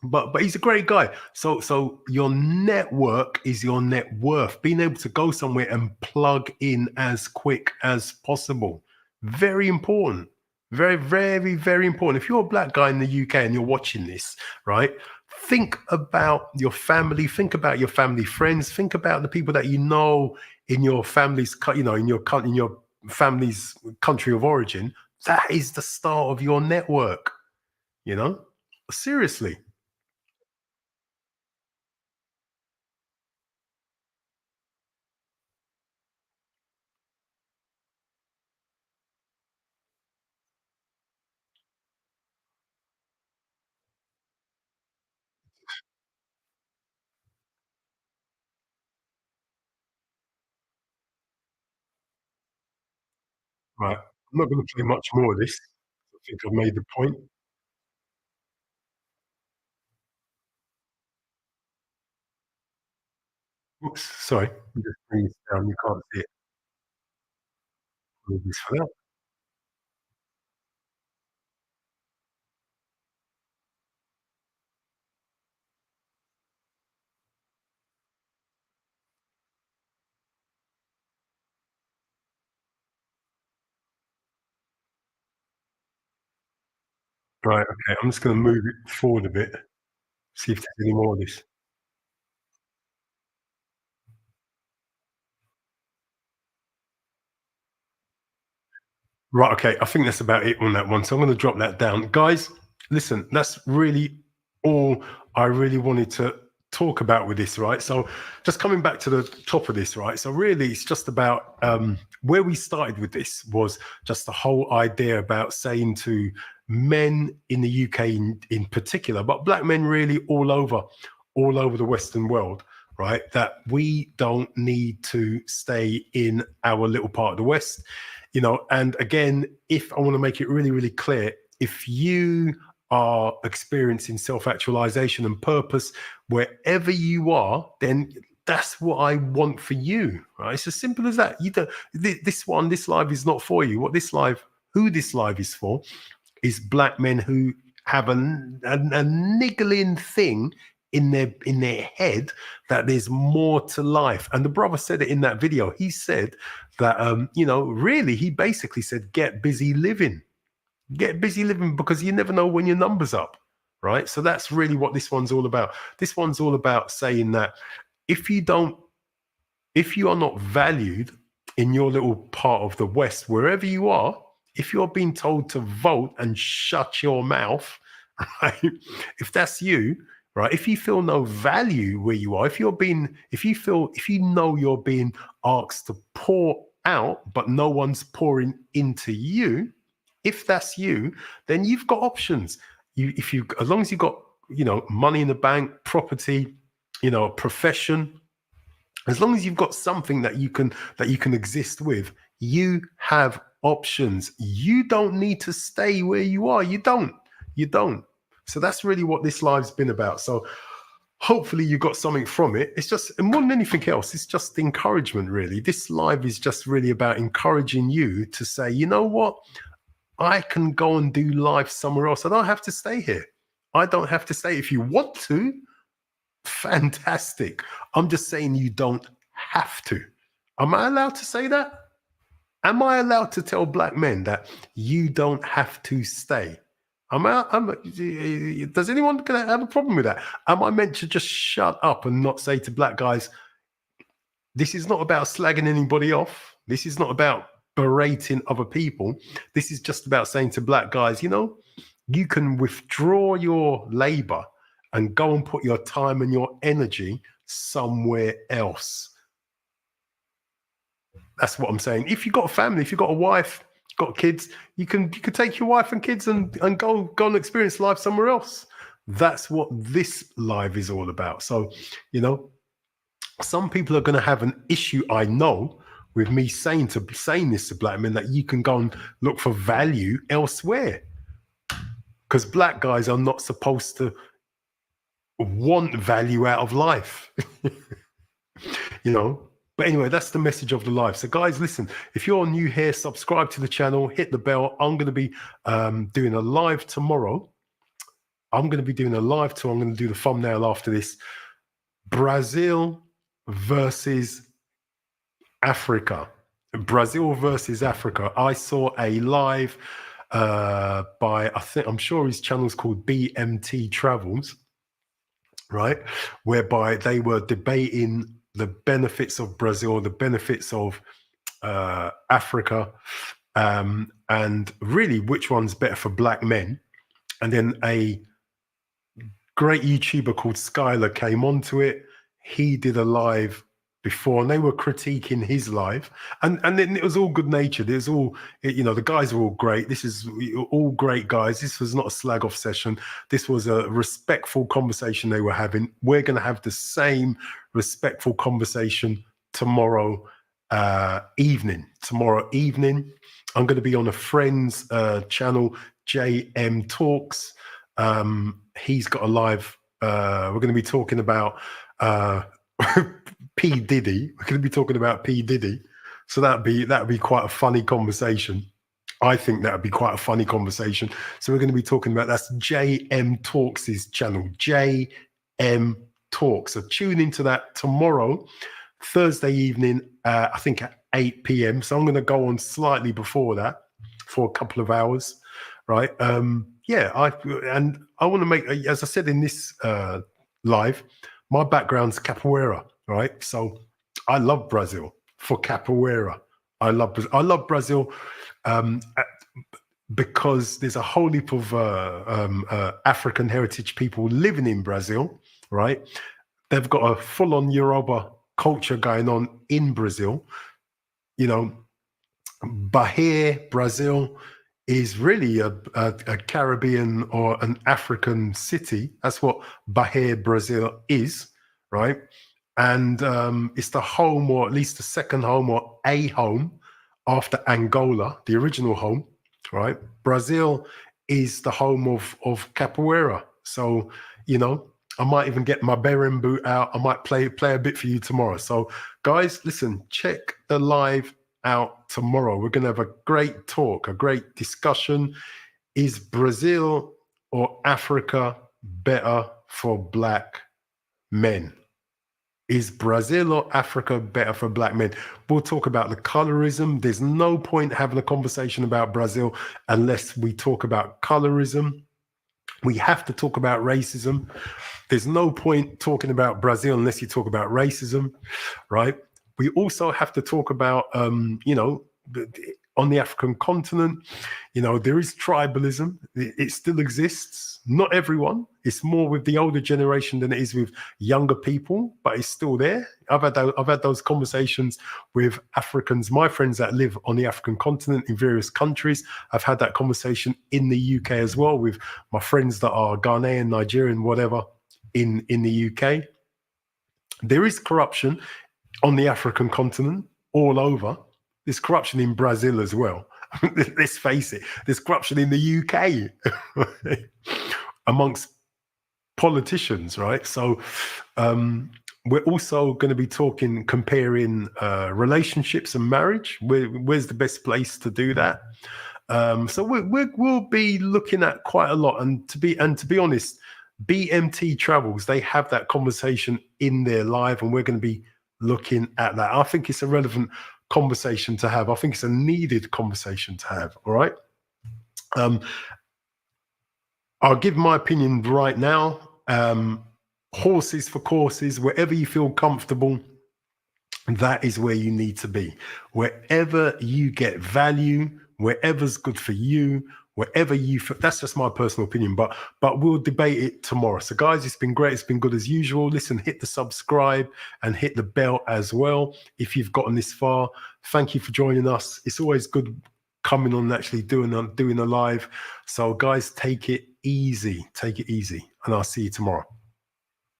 But he's a great guy. So your network is your net worth. Being able to go somewhere and plug in as quick as possible. Very important. Very, very, very important. If you're a black guy in the UK and you're watching this, right? Think about your family, think about your family friends, think about the people that you know in your family's, in your family's country of origin. That is the start of your network, you know? Seriously. Right. I'm not gonna play much more of this. I think I've made the point. Oops, sorry. Let me just bring this down. You can't see it. Apologies for that. Right, okay. I'm just gonna move it forward a bit, see if there's any more of this. Right, okay. I think that's about it on that one. So I'm gonna drop that down. Guys, listen, that's really all I really wanted to talk about with this, right? So just coming back to the top of this, right? So really it's just about where we started with this was just the whole idea about saying to men in the UK in particular, but black men really all over the Western world, right? That we don't need to stay in our little part of the West, you know. And again, if I want to make it really, really clear, if you are experiencing self-actualization and purpose wherever you are, then that's what I want for you, right? It's as simple as that. You don't, this live is not for you. Who this live is for is black men who have a niggling thing in their head that there's more to life. And the brother said it in that video. He said that really, he basically said, get busy living. Get busy living, because you never know when your number's up, right? So that's really what this one's all about. This one's all about saying that if you are not valued in your little part of the West, wherever you are, if you're being told to vote and shut your mouth, right? If that's you, right? If you feel no value where you are, if you know you're being asked to pour out, but no one's pouring into you, if that's you, then you've got options. As long as you've got, money in the bank, property, a profession, as long as you've got something that you can exist with, you have options. You don't need to stay where you are. You don't. So that's really what this live's been about. So hopefully you got something from it. It's just, and more than anything else, it's just encouragement, really. This live is just really about encouraging you to say, you know what? I can go and do life somewhere else. I don't have to stay here. I don't have to stay. If you want to, fantastic. I'm just saying you don't have to. Am I allowed to say that? Am I allowed to tell black men that you don't have to stay? Does anyone have a problem with that? Am I meant to just shut up and not say to black guys, this is not about slagging anybody off. This is not about berating other people. This is just about saying to black guys, you can withdraw your labor and go and put your time and your energy somewhere else. That's what I'm saying. If you've got a family, if you've got a wife, got kids, you can take your wife and kids and go and experience life somewhere else. That's what this live is all about. So, some people are going to have an issue, I know, with me saying this to black men, that you can go and look for value elsewhere, because black guys are not supposed to want value out of life. But anyway, that's the message of the live. So guys, listen, if you're new here, subscribe to the channel, hit the bell. I'm going to be doing a live tomorrow. I'm going to do the thumbnail after this. Brazil versus Africa. Brazil versus Africa. I saw a live by, I'm sure his channel's called BMT Travels, right? Whereby they were debating the benefits of Brazil, the benefits of Africa, and really which one's better for black men. And then a great YouTuber called Skylar came onto it. He did a live before, and they were critiquing his live, and then it was all good natured. It was all, the guys were all great. This is all great guys. This was not a slag off session. This was a respectful conversation they were having. We're going to have the same respectful conversation tomorrow evening. I'm going to be on a friend's channel, JM Talks. He's got a live. We're going to be talking about P. Diddy. We're going to be talking about P. Diddy. So that'd be quite a funny conversation. I think that would be quite a funny conversation. So we're going to be talking about, that's JM Talks' channel, JM Talks. So tune into that tomorrow, Thursday evening, I think at 8 p.m. So I'm going to go on slightly before that for a couple of hours, right? I want to make, as I said in this live, my background's capoeira, right? So I love Brazil for capoeira. I love Brazil. because there's a whole heap of African heritage people living in Brazil, right? They've got a full-on Yoruba culture going on in Brazil. You know, Bahia, Brazil, is really a Caribbean or an African city. That's what Bahia, Brazil is, right? And it's the home, or at least the second home, or a home after Angola, the original home, right? Brazil is the home of capoeira. So, you know, I might even get my Beren boot out. I might play a bit for you tomorrow. So, guys, listen, check the live out tomorrow. We're going to have a great talk, a great discussion. Is Brazil or Africa better for black men? Is Brazil or Africa better for black men? We'll talk about the colorism. There's no point having a conversation about Brazil unless we talk about colorism. We have to talk about racism. There's no point talking about Brazil unless you talk about racism, right? We also have to talk about, you know, on the African continent, you know, there is tribalism. It still exists. Not everyone. It's more with the older generation than it is with younger people, but it's still there. I've had those conversations with Africans, my friends that live on the African continent in various countries. I've had that conversation in the UK as well with my friends that are Ghanaian, Nigerian, whatever, in the UK. There is corruption on the African continent all over. There's corruption in Brazil as well. Let's face it. There's corruption in the UK amongst politicians, right? So we're also going to be comparing relationships and marriage. Where's the best place to do that? So we'll be looking at quite a lot. And to be honest, BMT Travels, they have that conversation in their live, and we're going to be looking at that. I think it's a relevant conversation to have. I think it's a needed conversation to have. All right. I'll give my opinion right now. Horses for courses, wherever you feel comfortable, that is where you need to be. Wherever you get value, wherever's good for you, wherever you feel, that's just my personal opinion, but we'll debate it tomorrow. So guys, it's been great. It's been good as usual. Listen, hit the subscribe and hit the bell as well if you've gotten this far. Thank you for joining us. It's always good coming on and actually doing a live. So guys, take it easy, and I'll see you tomorrow.